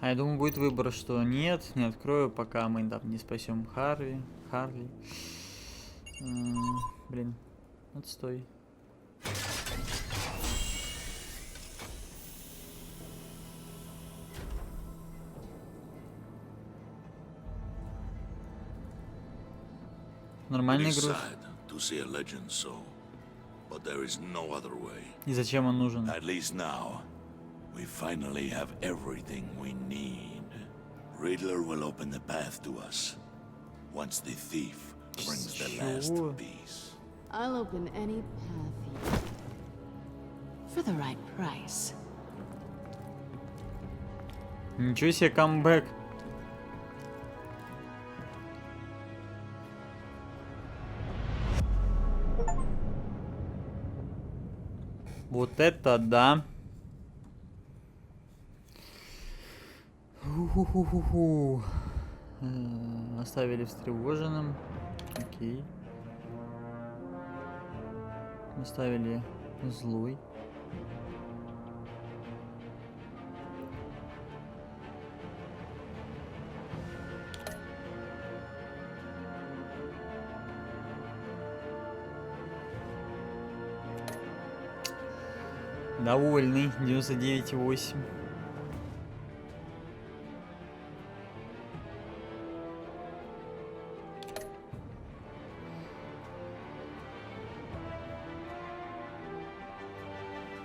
А я думаю, будет выбор, что нет, не открою, пока мы там не спасем Харли. Блин, отстой. Нормальный груз. To see a legend so, but there is no other way. И зачем он нужен? At least now, we finally have everything we need. Riddler will open the path to us. Once the thief brings the last piece. I'll open any path for the right price. Ничего себе камбэк. Вот это да. Ху-ху-ху-ху-ху. Оставили встревоженным. Окей. Оставили злой. Довольный. 99,8.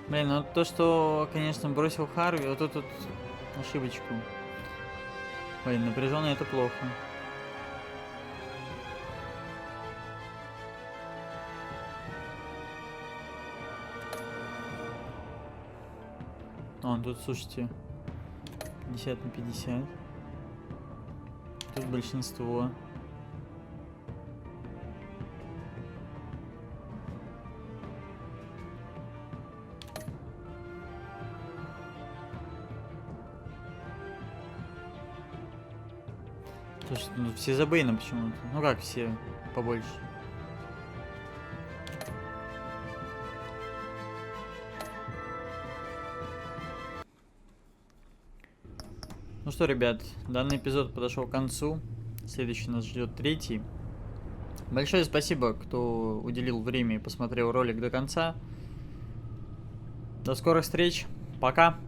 Блин, ну то, что, конечно, бросил Харви, вот тут ошибочку. Блин, напряженно это плохо. Тут, слушайте, 50 на 50. Тут большинство. Слушай, ну все за Бэйна почему-то. Ну как все, побольше. Ну что, ребят, данный эпизод подошел к концу. Следующий нас ждет 3. Большое спасибо, кто уделил время и посмотрел ролик до конца. До скорых встреч. Пока.